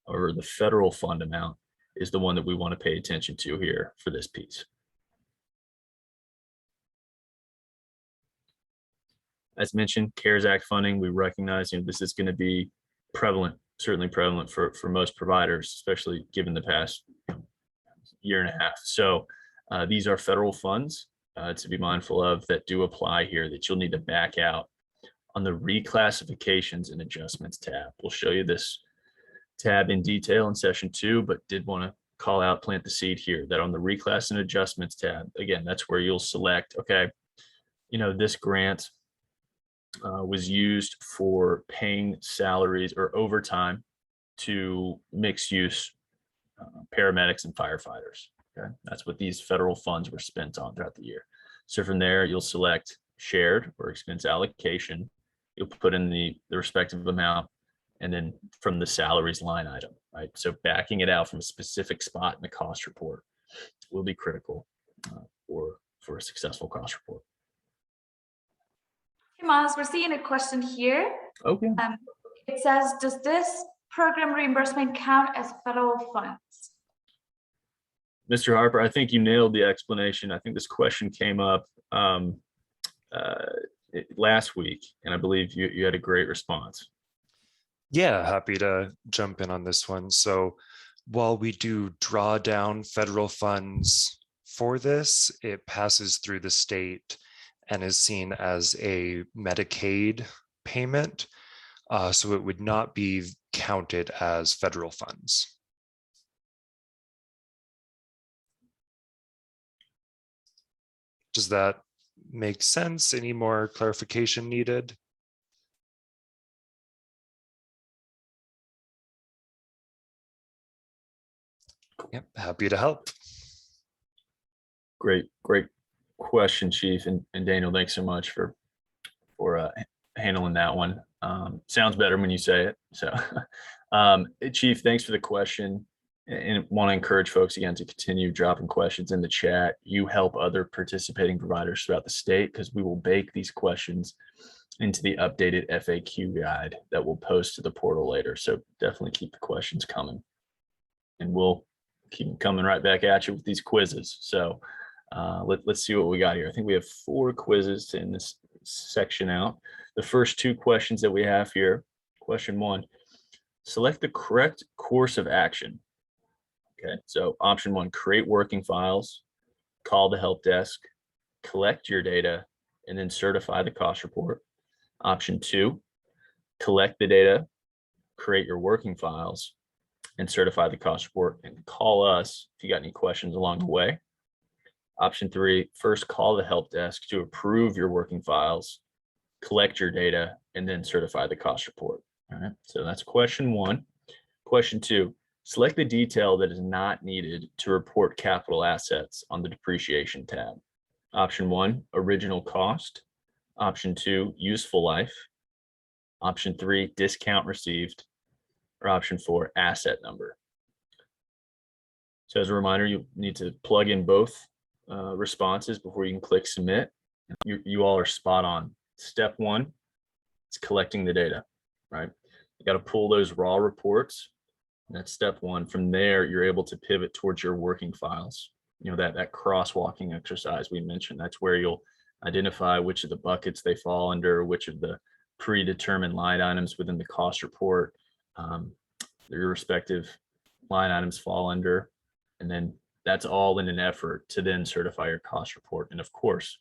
B: Or the federal fund amount is the one that we want to pay attention to here for this piece. As mentioned, CARES Act funding, we recognize this is going to be prevalent, certainly prevalent for most providers, especially given the past year and a half. So these are federal funds to be mindful of that do apply here that you'll need to back out on the reclassifications and adjustments tab. We'll show you this tab in detail in session 2, but did want to call out, plant the seed here that on the reclass and adjustments tab, again, that's where you'll select, okay, this grant was used for paying salaries or overtime to mixed use paramedics and firefighters. Okay, that's what these federal funds were spent on throughout the year. So from there, you'll select shared or expense allocation. You'll put in the respective amount, and then from the salaries line item, right? So backing it out from a specific spot in the cost report will be critical for a successful cost report.
C: Hey, Miles, we're seeing a question here.
B: Okay.
C: It says, does this program reimbursement count as federal funds?
B: Mr. Harper, I think you nailed the explanation. I think this question came up last week, and I believe you had a great response.
A: Yeah, happy to jump in on this one. So while we do draw down federal funds for this, it passes through the state and is seen as a Medicaid payment. So it would not be counted as federal funds. Does that make sense? Any more clarification needed? Yep, happy to help.
B: Great question, Chief, and Daniel, thanks so much for handling that one. Sounds better when you say it. So, Chief, thanks for the question, and want to encourage folks again to continue dropping questions in the chat. You help other participating providers throughout the state because we will bake these questions into the updated FAQ guide that we'll post to the portal later. So definitely keep the questions coming, and we'll keep coming right back at you with these quizzes. So let's see what we got here. I think we have 4 quizzes in this section out. The first 2 questions that we have here. Question 1, select the correct course of action. Okay, so option 1, create working files, call the help desk, collect your data, and then certify the cost report. Option 2, collect the data, create your working files, and certify the cost report, and call us if you got any questions along the way. Option 3, first call the help desk to approve your working files, collect your data, and then certify the cost report. All right, so that's question 1. Question 2, select the detail that is not needed to report capital assets on the depreciation tab. Option 1, original cost. Option 2, useful life. Option 3, discount received. Or option 4, asset number. So as a reminder, you need to plug in both responses before you can click submit. You all are spot on. Step 1 is collecting the data, right? You got to pull those raw reports. That's step 1. From there, you're able to pivot towards your working files. That crosswalking exercise we mentioned, that's where you'll identify which of the buckets they fall under, which of the predetermined line items within the cost report your respective line items fall under. And then that's all in an effort to then certify your cost report. And of course,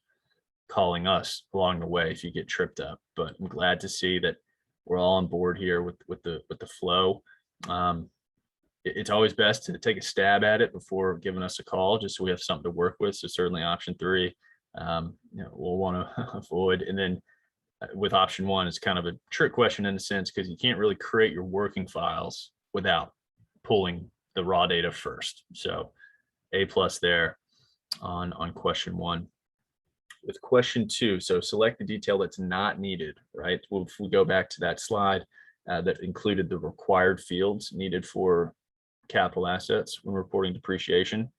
B: calling us along the way if you get tripped up. But I'm glad to see that we're all on board here with the flow. It's always best to take a stab at it before giving us a call, just so we have something to work with. So certainly option 3, we'll want to avoid. And then with option 1, it's kind of a trick question in a sense, because you can't really create your working files without pulling the raw data first. So A+ there on question 1. With question 2, so select the detail that's not needed, right? Well, if we go back to that slide that included the required fields needed for capital assets when reporting depreciation.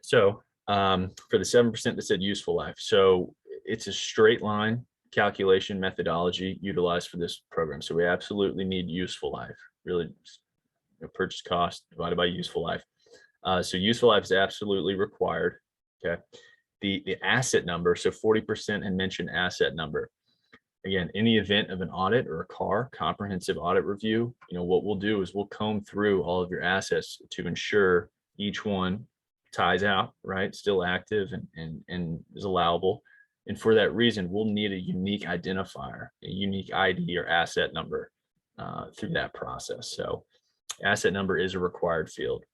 B: So for the 7% that said useful life, so it's a straight line calculation methodology utilized for this program. So we absolutely need useful life, really purchase cost divided by useful life. So useful life is absolutely required. Okay. The asset number, so 40% had mentioned asset number. Again, in the event of an audit or a comprehensive audit review, what we'll do is we'll comb through all of your assets to ensure each one ties out, right? Still active and is allowable. And for that reason, we'll need a unique identifier, a unique ID or asset number through that process. So asset number is a required field.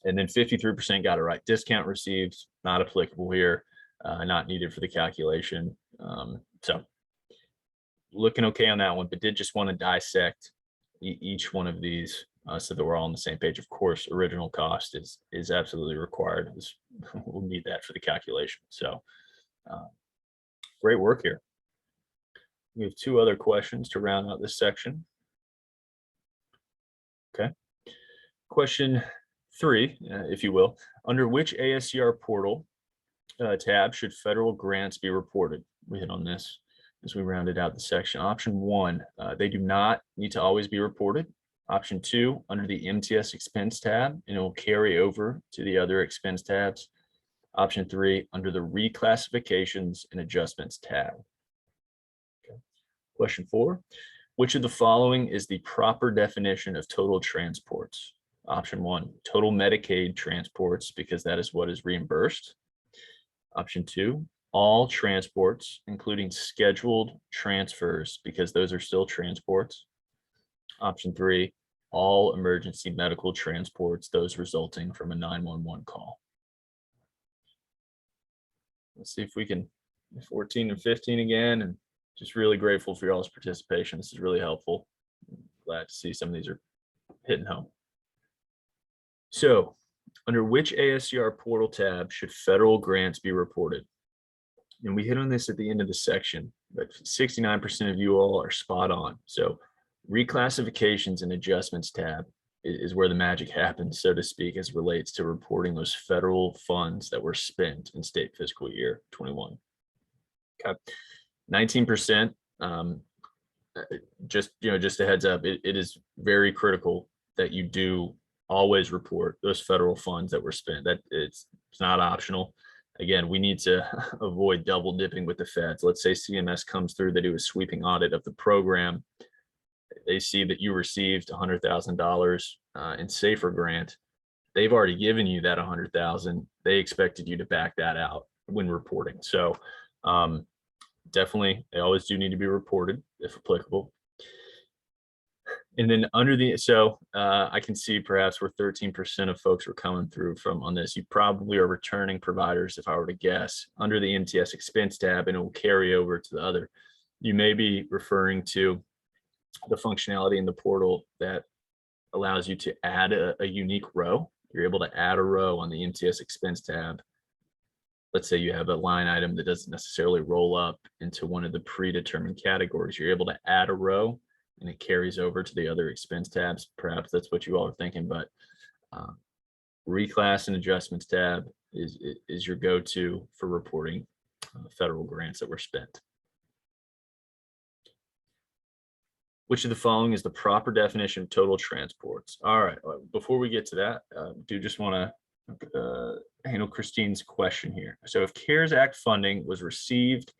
B: And then 53% got it right. Discount received, not applicable here, not needed for the calculation. So looking okay on that one, but did just want to dissect each one of these so that we're all on the same page. Of course, original cost is absolutely required. We'll need that for the calculation. So great work here. We have 2 other questions to round out this section. Okay. Question 3, if you will, under which ASCR portal tab should federal grants be reported? We hit on this as we rounded out the section. Option 1, they do not need to always be reported. Option 2, under the MTS expense tab, and it will carry over to the other expense tabs. Option 3, under the reclassifications and adjustments tab. Okay. Question 4, which of the following is the proper definition of total transports? Option 1, total Medicaid transports, because that is what is reimbursed. Option 2, all transports, including scheduled transfers, because those are still transports. Option 3, all emergency medical transports, those resulting from a 911 call. Let's see if we can 14 and 15 again, and just really grateful for y'all's participation. This is really helpful. Glad to see some of these are hitting home. So under which ASCR portal tab should federal grants be reported? And we hit on this at the end of the section, but 69% of you all are spot on. So reclassifications and adjustments tab is where the magic happens, so to speak, as relates to reporting those federal funds that were spent in state fiscal year 21. Okay, 19%. Just a heads up, it is very critical that you do always report those federal funds that were spent. That it's not optional. Again, we need to avoid double dipping with the feds. Let's say CMS comes through, they do a sweeping audit of the program. They see that you received $100,000 in SAFER grant. They've already given you that $100,000. They expected you to back that out when reporting. So definitely, they always do need to be reported if applicable. And then under the, so I can see perhaps where 13% of folks were coming through from on this. You probably are returning providers, if I were to guess, under the MTS expense tab, and it will carry over to the other. You may be referring to the functionality in the portal that allows you to add a unique row. You're able to add a row on the MTS expense tab. Let's say you have a line item that doesn't necessarily roll up into one of the predetermined categories. You're able to add a row and it carries over to the other expense tabs. Perhaps that's what you all are thinking, but reclass and adjustments tab is your go-to for reporting federal grants that were spent. Which of the following is the proper definition of total transports? All right, before we get to that, do just want to handle Christine's question here. So if CARES Act funding was received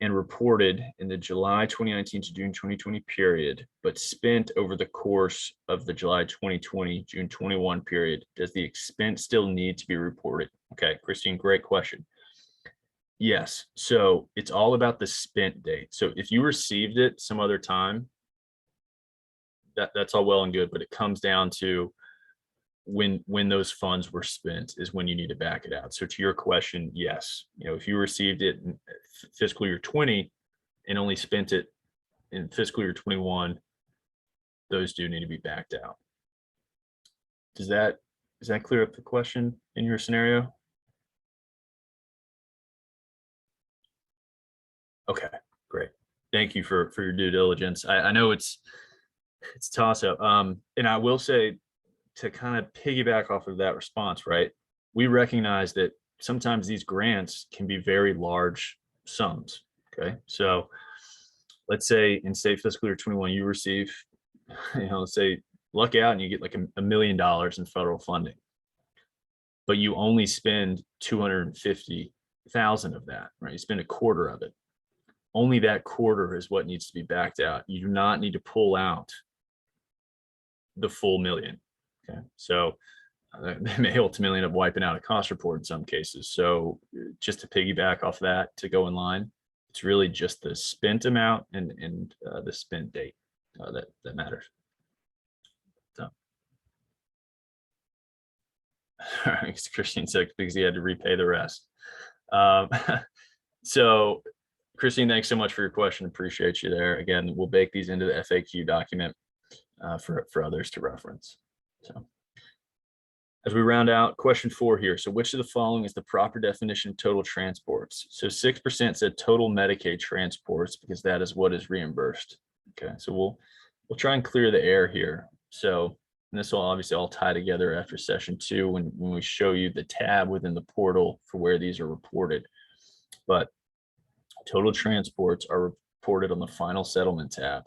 B: and reported in the July 2019 to June 2020 period, but spent over the course of the July 2020, June 21 period, does the expense still need to be reported? Okay, Christine, great question. Yes, so it's all about the spent date. So if you received it some other time, that's all well and good, but it comes down to when those funds were spent is when you need to back it out. So to your question, yes, if you received it in fiscal year 20 and only spent it in fiscal year 21, those do need to be backed out. Does that clear up the question in your scenario? Okay, great. Thank you for your due diligence. I know it's toss up. And I will say, to kind of piggyback off of that response, right? We recognize that sometimes these grants can be very large sums. Okay, so let's say in say fiscal year 21, you receive, let's say luck out and you get like $1 million in federal funding, but you only spend 250,000 of that, right? You spend a quarter of it. Only that quarter is what needs to be backed out. You do not need to pull out the full million. Okay, so they may ultimately end up wiping out a cost report in some cases. So just to piggyback off that to go in line, it's really just the spent amount and the spent date that matters. So, Christine said because he had to repay the rest. So Christine, thanks so much for your question. Appreciate you there. Again, we'll bake these into the FAQ document for others to reference. So as we round out, question 4 here. So which of the following is the proper definition of total transports? So 6% said total Medicaid transports because that is what is reimbursed. Okay, so we'll try and clear the air here. So and this will obviously all tie together after session 2 when we show you the tab within the portal for where these are reported. But total transports are reported on the final settlement tab.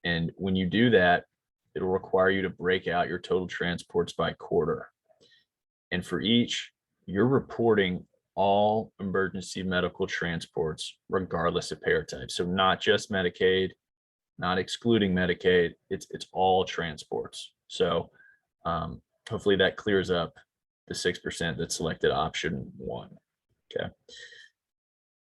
B: And when you do that, it'll require you to break out your total transports by quarter. And for each, you're reporting all emergency medical transports, regardless of payer type. So not just Medicaid, not excluding Medicaid, it's all transports. So hopefully that clears up the 6% that selected option 1. Okay.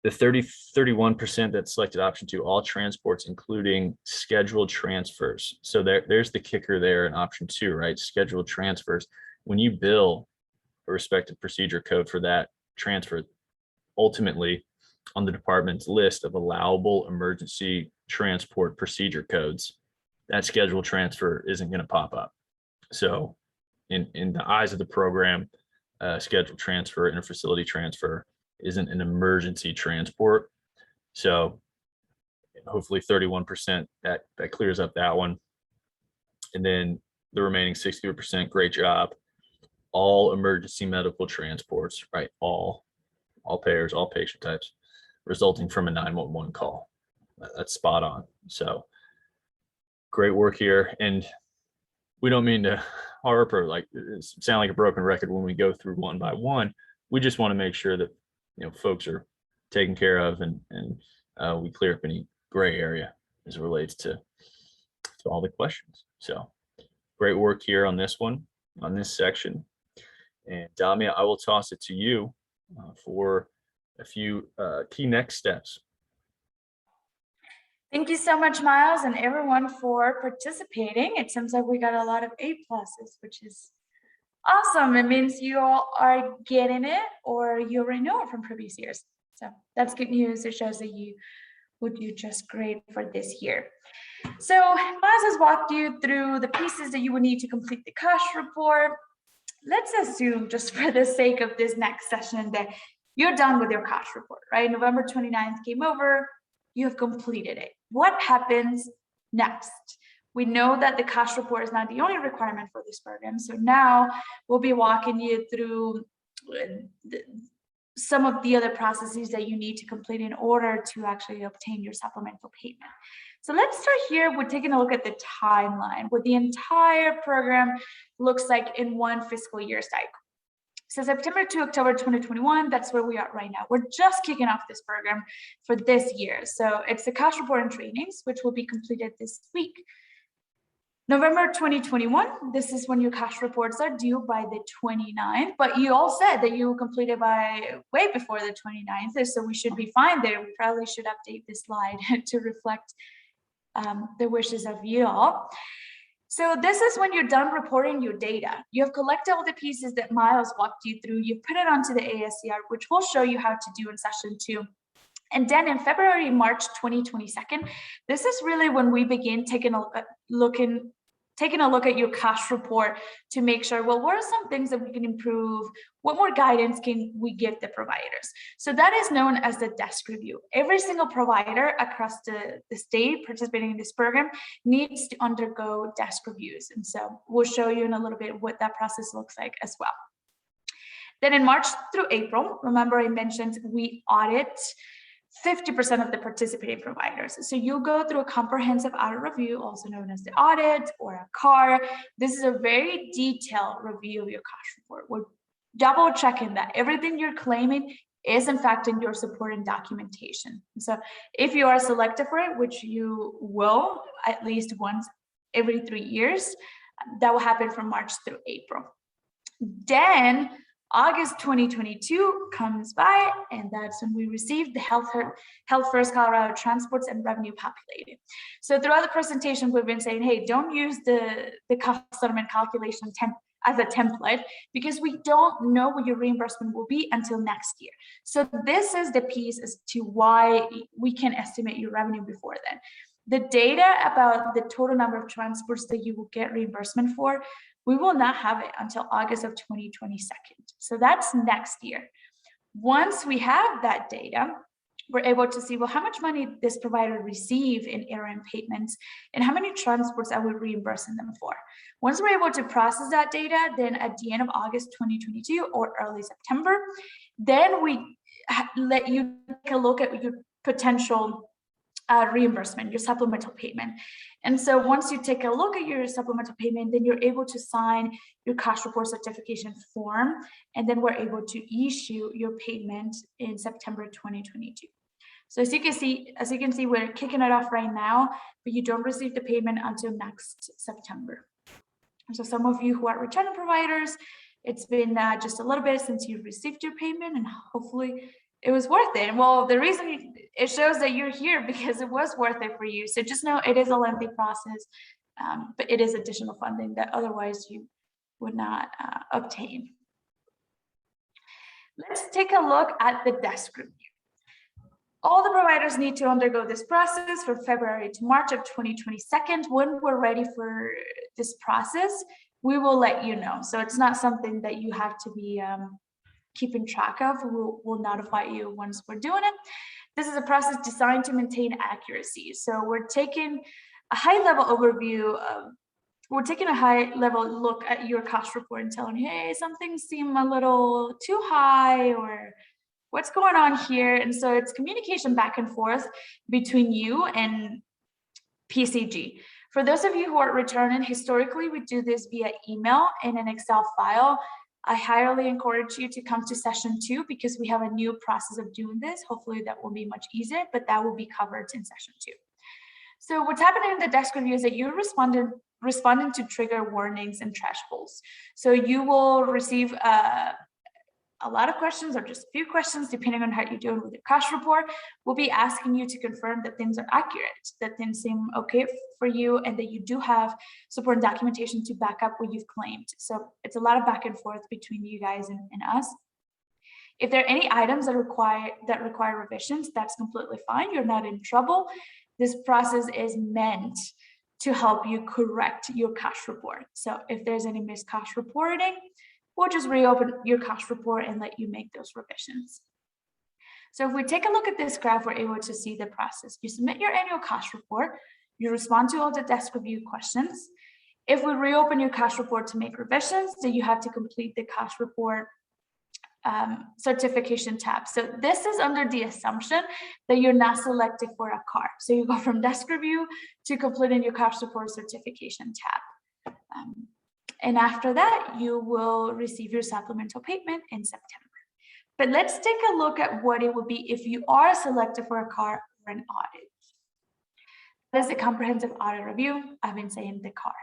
B: The 31% that selected option 2, all transports, including scheduled transfers. So there's the kicker there in option 2, right? Scheduled transfers. When you bill a respective procedure code for that transfer, ultimately on the department's list of allowable emergency transport procedure codes, that scheduled transfer isn't going to pop up. So in the eyes of the program, scheduled transfer, interfacility transfer isn't an emergency transport. So hopefully 31%, that clears up that one. And then the remaining 60%, great job. All emergency medical transports, right? All payers, all patient types resulting from a 911 call. That's spot on. So great work here. And we don't mean to harp or sound like a broken record when we go through one by one. We just want to make sure that folks are taken care of and we clear up any gray area as it relates to all the questions. So great work here on this one, on this section. And Damia, I will toss it to you for a few key next steps.
C: Thank you so much, Miles, and everyone for participating. It seems like we got a lot of A+, which is awesome. It means you all are getting it or you already know it from previous years. So that's good news. It shows that you would do just great for this year. So Miles has walked you through the pieces that you would need to complete the cost report. Let's assume, just for the sake of this next session, that you're done with your cost report, right? November 29th came over, you have completed it. What happens next? We know that the cost report is not the only requirement for this program. So now we'll be walking you through some of the other processes that you need to complete in order to actually obtain your supplemental payment. So let's start here with taking a look at the timeline, what the entire program looks like in one fiscal year cycle. So September to October 2021, that's where we are right now. We're just kicking off this program for this year. So it's the cost report and trainings, which will be completed this week. November 2021, this is when your cost reports are due by the 29th, but you all said that you will complete it by way before the 29th, so we should be fine there. We probably should update this slide to reflect the wishes of you all. So this is when you're done reporting your data. You have collected all the pieces that Miles walked you through. You put it onto the ASCR, which we'll show you how to do in session 2. And then in February, March 2022, this is really when we begin taking a looking taking a look at your cash report to make sure, well, what are some things that we can improve? What more guidance can we give the providers? So that is known as the desk review. Every single provider across the state participating in this program needs to undergo desk reviews. And so we'll show you in a little bit what that process looks like as well. Then in March through April, remember I mentioned we audit 50% of the participating providers. So you'll go through a comprehensive audit review, also known as the audit or a CAR. This is a very detailed review of your cash report. We're double checking that everything you're claiming is in fact in your supporting documentation. So if you are selected for it, which you will at least once every 3 years, that will happen from March through April. Then August 2022 comes by, and that's when we received the Health First Colorado Transports and Revenue Populated. So throughout the presentation, we've been saying, hey, don't use the cost settlement calculation as a template, because we don't know what your reimbursement will be until next year. So this is the piece as to why we can estimate your revenue before then. The data about the total number of transports that you will get reimbursement for, we will not have it until August of 2022. So that's next year. Once we have that data, we're able to see, well, how much money this provider receive in error and payments, and how many transports are we reimbursing them for. Once we're able to process that data, then at the end of August 2022 or early September, then we let you take a look at your potential reimbursement, your supplemental payment. And so once you take a look at your supplemental payment, then you're able to sign your cash report certification form, and then we're able to issue your payment in September 2022. So as you can see, we're kicking it off right now, but you don't receive the payment until next September. So some of you who are returning providers, it's been just a little bit since you've received your payment, and hopefully it was worth it. Well, the reason it shows that you're here because it was worth it for you. So just know it is a lengthy process, but it is additional funding that otherwise you would not obtain. Let's take a look at the desk review. All the providers need to undergo this process from February to March of 2022. When we're ready for this process, we will let you know. So it's not something that you have to be keeping track of. We'll notify you once we're doing it. This is a process designed to maintain accuracy. So we're taking a high-level overview of, we're taking a high-level look at your cost report and telling you, hey, some things seem a little too high, or what's going on here? And so it's communication back and forth between you and PCG. For those of you who are returning, historically, we do this via email in an Excel file. I highly encourage you to come to session 2 because we have a new process of doing this. Hopefully that will be much easier, but that will be covered in session 2. So what's happening in the desk review is that you're responding to trigger warnings and thresholds. So you will receive a lot of questions or just a few questions, depending on how you're doing with your cash report. We'll be asking you to confirm that things are accurate, that things seem okay for you, and that you do have supporting documentation to back up what you've claimed. So it's a lot of back and forth between you guys and us. If there are any items that require revisions, that's completely fine. You're not in trouble. This process is meant to help you correct your cash report. So if there's any missed cash reporting, we'll just reopen your cash report and let you make those revisions. So if we take a look at this graph, we're able to see the process. You submit your annual cash report, you respond to all the desk review questions. If we reopen your cash report to make revisions, then you have to complete the cash report certification tab. So this is under the assumption that you're not selected for a CAR. So you go from desk review to completing your cash report certification tab. And after that, you will receive your supplemental payment in September. But let's take a look at what it would be if you are selected for a CAR or an audit. That is the comprehensive audit review. I've been saying the CAR.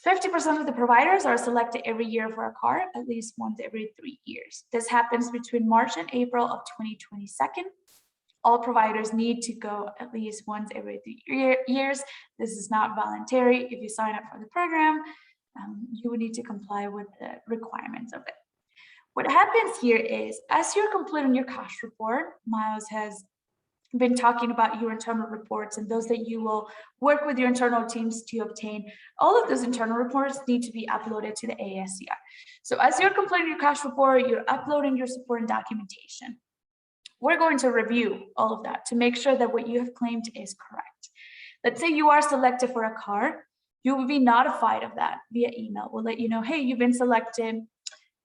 C: 50% of the providers are selected every year for a CAR, at least once every 3 years. This happens between March and April of 2022. All providers need to go at least once every 3 years. This is not voluntary. If you sign up for the program, you will need to comply with the requirements of it. What happens here is, as you're completing your cash report, Miles has been talking about your internal reports and those that you will work with your internal teams to obtain. All of those internal reports need to be uploaded to the ASCR. So as you're completing your cash report, you're uploading your support and documentation. We're going to review all of that to make sure that what you have claimed is correct. Let's say you are selected for a car, you will be notified of that via email. We'll let you know, hey, you've been selected,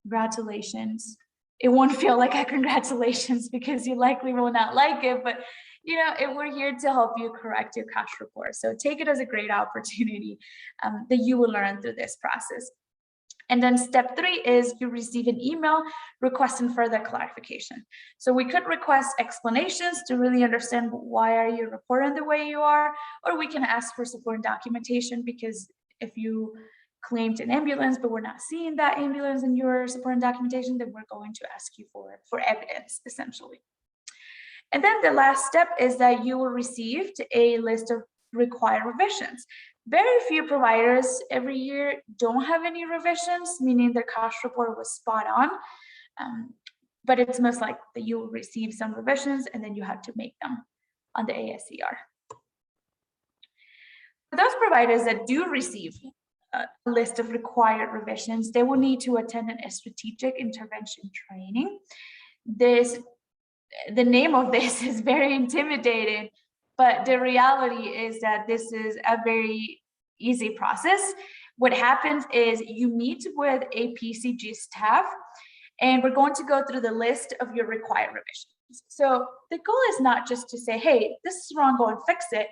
C: congratulations. It won't feel like a congratulations because you likely will not like it, but we're here to help you correct your cash report. So take it as a great opportunity that you will learn through this process. And then step 3 is you receive an email requesting further clarification. So we could request explanations to really understand why are you reporting the way you are, or we can ask for support and documentation, because if you claimed an ambulance, but we're not seeing that ambulance in your support and documentation, then we're going to ask you for evidence, essentially. And then the last step is that you will receive a list of required revisions. Very few providers every year don't have any revisions, meaning their cash report was spot on. But it's most likely that you will receive some revisions and then you have to make them on the ASCR. For those providers that do receive a list of required revisions, they will need to attend a strategic intervention training. The name of this is very intimidating, but the reality is that this is a very easy process. What happens is you meet with a PCG staff, and we're going to go through the list of your required revisions. So the goal is not just to say, hey, this is wrong, go and fix it.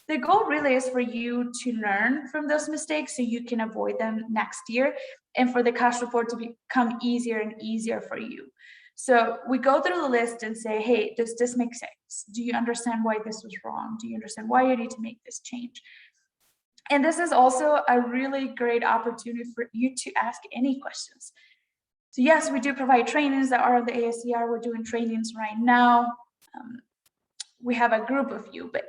C: The goal really is for you to learn from those mistakes so you can avoid them next year, and for the cash report to become easier and easier for you. So we go through the list and say, hey, does this make sense? Do you understand why this was wrong? Do you understand why you need to make this change? And this is also a really great opportunity for you to ask any questions. So yes, we do provide trainings that are on the ASCR. We're doing trainings right now. We have a group of you, but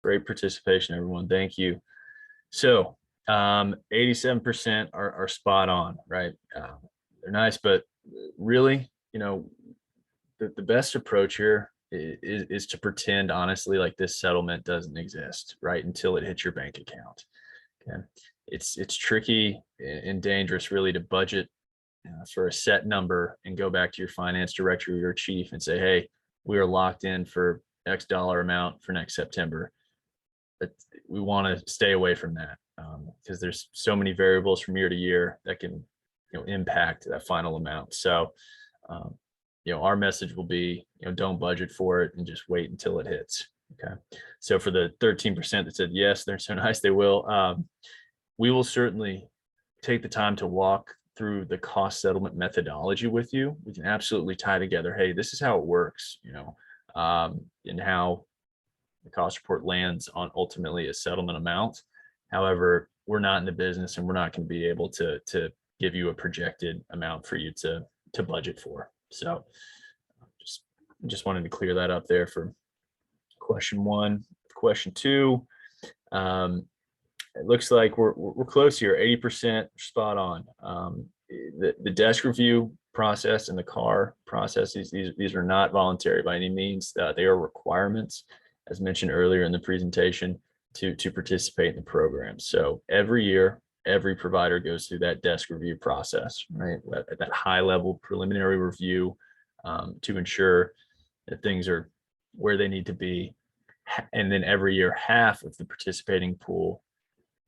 B: Great participation, everyone. Thank you. So 87% are spot on, right? They're nice, but really, the best approach here is to pretend honestly like this settlement doesn't exist, right? Until it hits your bank account. Okay. It's tricky and dangerous really to budget for a set number and go back to your finance director or your chief and say, hey, we are locked in for X dollar amount for next September. But we want to stay away from that because there's so many variables from year to year that can impact that final amount. So our message will be, don't budget for it and just wait until it hits. Okay. So for the 13% that said yes, they're so nice, they will. We will certainly take the time to walk through the cost settlement methodology with you. We can absolutely tie together, hey, this is how it works, and how the cost report lands on ultimately a settlement amount. However, we're not in the business and we're not going to be able to give you a projected amount for you to budget for. So just wanted to clear that up there for question one. Question two, it looks like we're close here, 80% spot on. The desk review process and the car processes, these are not voluntary by any means. They are requirements, as mentioned earlier in the presentation, to participate in the program. So every year, every provider goes through that desk review process, right? At that high level preliminary review to ensure that things are where they need to be. And then every year, half of the participating pool,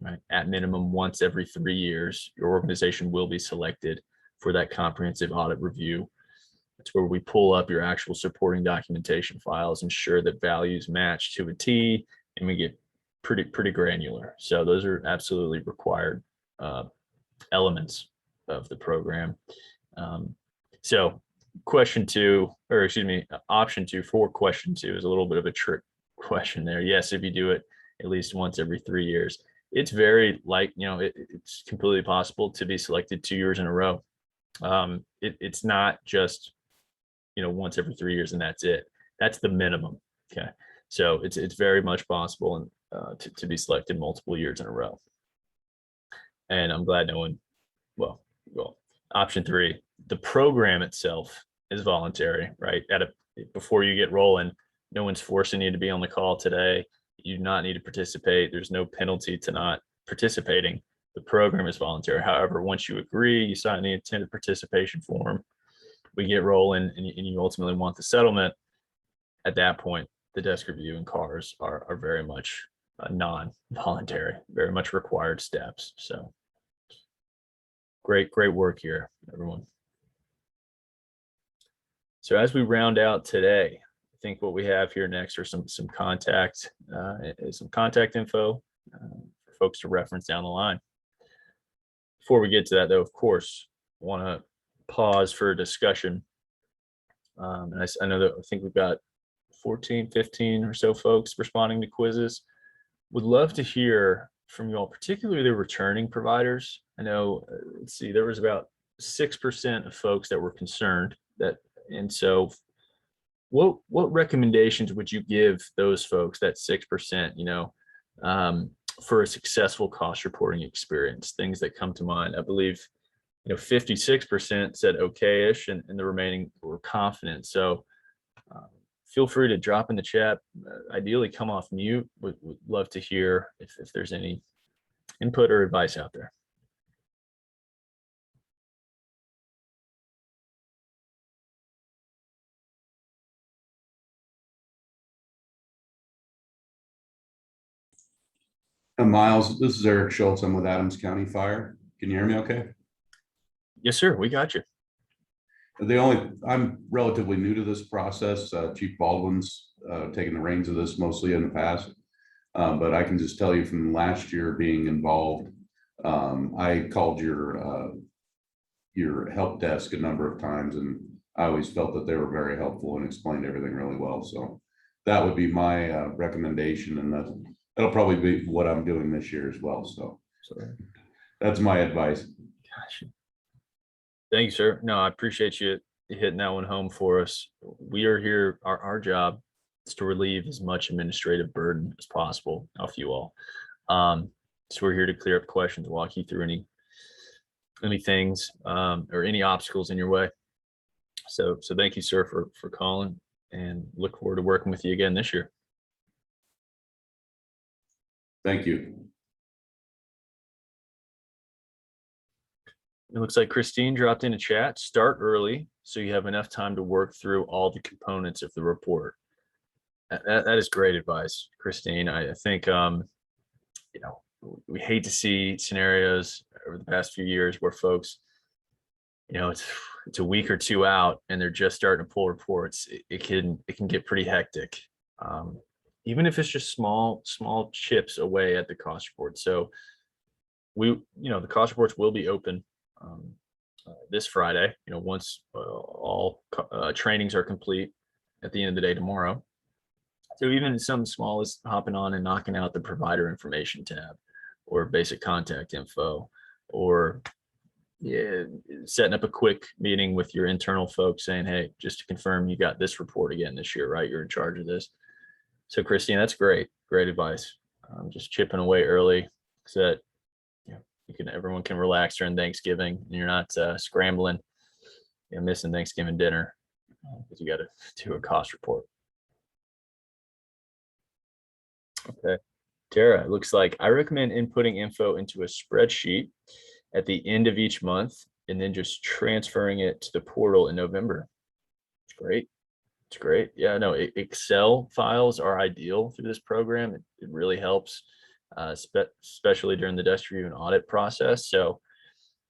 B: right, at minimum once every 3 years, your organization will be selected for that comprehensive audit review. That's where we pull up your actual supporting documentation files, ensure that values match to a T, and we get pretty granular. So those are absolutely required elements of the program. So question two, or excuse me, option two for question two is a little bit of a trick question there. Yes, if you do it at least once every 3 years, it's very it's completely possible to be selected 2 years in a row. It's not just once every 3 years and that's it. That's the minimum. Okay, so it's very much possible and to be selected multiple years in a row. And I'm glad no one. Well, option three, the program itself is voluntary, right? Before you get rolling, no one's forcing you to be on the call today. You do not need to participate. There's no penalty to not participating. The program is voluntary. However, once you agree, you sign the intended participation form, we get rolling, and you ultimately want the settlement. At that point, the desk review and cars are very much non-voluntary, very much required steps. So great work here, everyone. So as we round out today, I think what we have here next are some contact info for folks to reference down the line. Before we get to that, though, of course, I want to pause for a discussion. And I know that I think we've got 14, 15 or so folks responding to quizzes. Would love to hear from you all, particularly the returning providers. I know, let's see, there was about 6% of folks that were concerned and so what recommendations would you give those folks, that 6%, for a successful cost reporting experience? Things that come to mind. I believe, 56% said okay-ish, and the remaining were confident. So feel free to drop in the chat. Ideally, come off mute. Would love to hear if there's any input or advice out there.
D: Miles, this is Eric Schultz. I'm with Adams County Fire. Can you hear me okay?
B: Yes, sir. We got you.
D: I'm relatively new to this process. Chief Baldwin's taken the reins of this mostly in the past. But I can just tell you from last year being involved, I called your help desk a number of times, and I always felt that they were very helpful and explained everything really well. So that would be my recommendation, and that'll probably be what I'm doing this year as well. So that's my advice.
B: Gotcha. Thank you, sir. No, I appreciate you hitting that one home for us. We are here. Our job It's to relieve as much administrative burden as possible off you all. So we're here to clear up questions, walk you through any things or any obstacles in your way. So thank you, sir, for calling, and look forward to working with you again this year.
D: Thank you.
B: It looks like Christine dropped in a chat. Start early so you have enough time to work through all the components of the report. That is great advice, Christine. I think we hate to see scenarios over the past few years where folks, it's a week or two out and they're just starting to pull reports. It can get pretty hectic, even if it's just small chips away at the cost report. So the cost reports will be open this Friday, once all trainings are complete at the end of the day tomorrow. So even something small as hopping on and knocking out the provider information tab or basic contact info, or setting up a quick meeting with your internal folks saying, hey, just to confirm you got this report again this year, right? You're in charge of this. So Christine, that's great advice. Just chipping away early so that everyone can relax during Thanksgiving and you're not scrambling and missing Thanksgiving dinner because you got to do a cost report. Okay, Tara, it looks like I recommend inputting info into a spreadsheet at the end of each month and then just transferring it to the portal in November. It's great. It's great. Yeah, no, Excel files are ideal through this program. It really helps, especially during the desk review and audit process. So,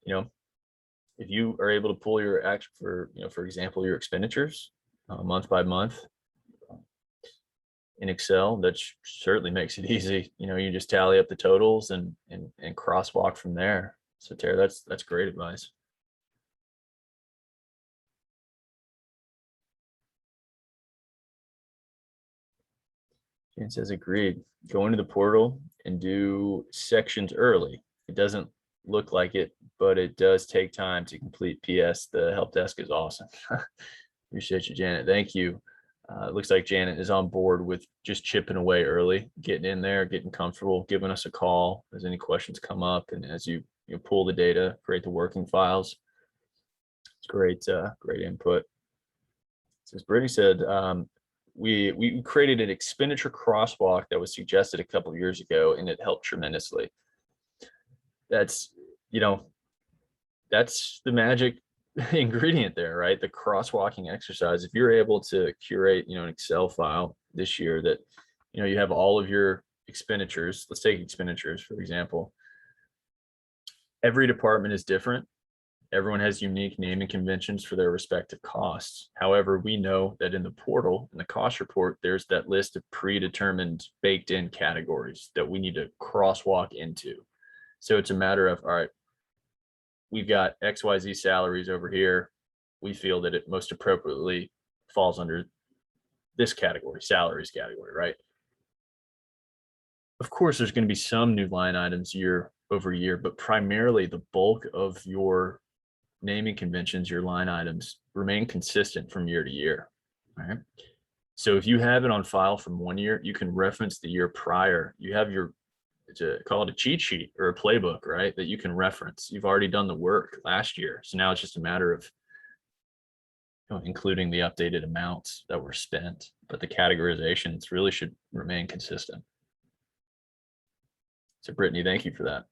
B: if you are able to pull your for example, your expenditures month by month in Excel, that certainly makes it easy. You just tally up the totals and crosswalk from there. So Tara, that's great advice. Jan says agreed. Go into the portal and do sections early. It doesn't look like it, but it does take time to complete. PS, the help desk is awesome. Appreciate you, Janet. Thank you. It looks like Janet is on board with just chipping away early, getting in there, getting comfortable, giving us a call as any questions come up. And as you pull the data, create the working files. It's great input. As Brittany said, we created an expenditure crosswalk that was suggested a couple of years ago, and it helped tremendously. That's the magic ingredient there, right? The crosswalking exercise. If you're able to curate, an Excel file this year that, you have all of your expenditures. Let's take expenditures, for example. Every department is different. Everyone has unique naming conventions for their respective costs. However, we know that in the portal, in the cost report, there's that list of predetermined baked in categories that we need to crosswalk into. So it's a matter of, all right, we've got XYZ salaries over here. We feel that it most appropriately falls under this category, salaries category, right? Of course, there's going to be some new line items year over year, but primarily the bulk of your naming conventions, your line items remain consistent from year to year. Right. So if you have it on file from one year, you can reference the year prior. You have call it a cheat sheet or a playbook, right? That you can reference. You've already done the work last year. So now it's just a matter of including the updated amounts that were spent, but the categorizations really should remain consistent. So Brittany, thank you for that.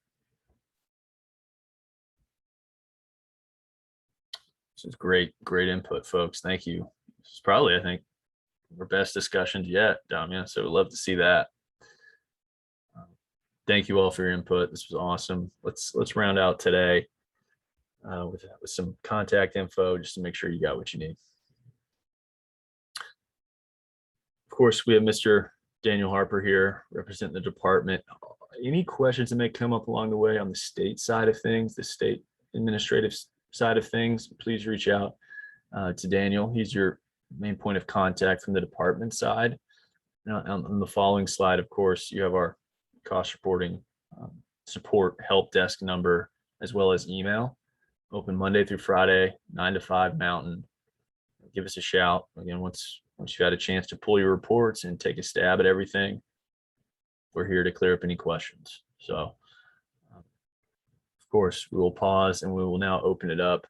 B: This is great input, folks. Thank you. This is probably, I think, our best discussions yet, Damia. So we'd love to see that. Thank you all for your input. This was awesome. Let's round out today with some contact info just to make sure you got what you need. Of course, we have Mr. Daniel Harper here representing the department. Any questions that may come up along the way on the state side of things, the state administrative side of things, please reach out to Daniel. He's your main point of contact from the department side. Now, on the following slide, of course, you have our cost reporting support help desk number, as well as email. Open Monday through Friday, 9 to 5 Mountain. Give us a shout. Again, once once you've had a chance to pull your reports and take a stab at everything, we're here to clear up any questions. So, of course, we will pause and we will now open it up.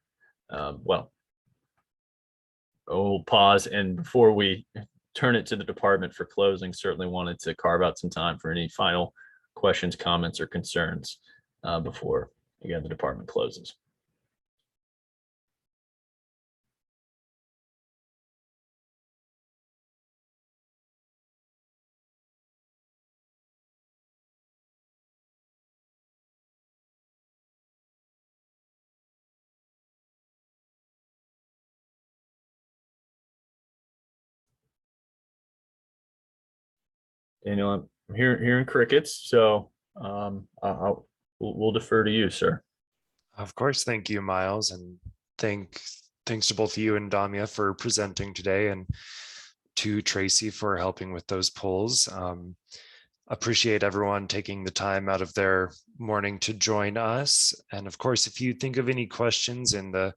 B: We'll pause, and before we turn it to the department for closing, certainly wanted to carve out some time for any final questions, comments, or concerns before, again, the department closes. Daniel, I'm hearing crickets, so we'll defer to you, sir.
A: Of course, thank you, Miles, and thanks to both you and Damia for presenting today, and to Tracy for helping with those polls. Appreciate everyone taking the time out of their morning to join us. And of course, if you think of any questions in the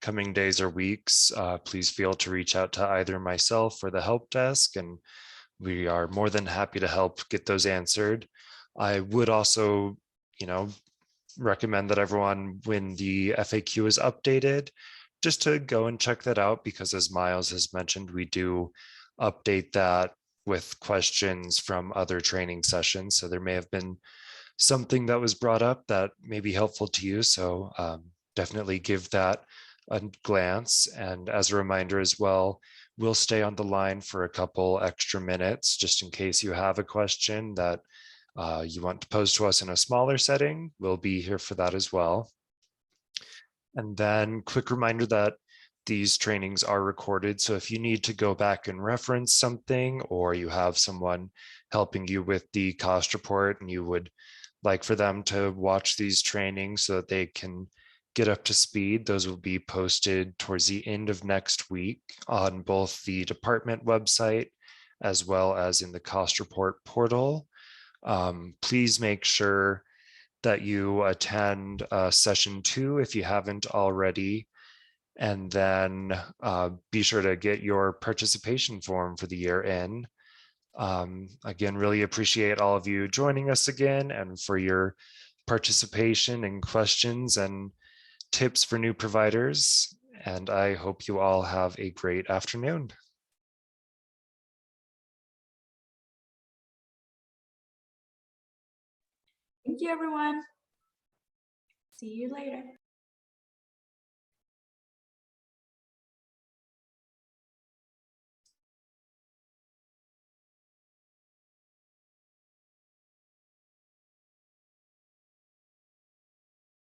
A: coming days or weeks, please feel to reach out to either myself or the help desk, and we are more than happy to help get those answered. I would also, recommend that everyone, when the FAQ is updated, just to go and check that out, because as Miles has mentioned, we do update that with questions from other training sessions. So there may have been something that was brought up that may be helpful to you. So definitely give that a glance. And as a reminder as well, we'll stay on the line for a couple extra minutes, just in case you have a question that you want to pose to us in a smaller setting. We'll be here for that as well. And then quick reminder that these trainings are recorded. So if you need to go back and reference something, or you have someone helping you with the cost report and you would like for them to watch these trainings so that they can get up to speed, those will be posted towards the end of next week on both the department website as well as in the cost report portal. Please make sure that you attend session 2 if you haven't already, and then be sure to get your participation form for the year in. Again, really appreciate all of you joining us again, and for your participation and questions and tips for new providers. And I hope you all have a great afternoon.
C: Thank you, everyone. See you later.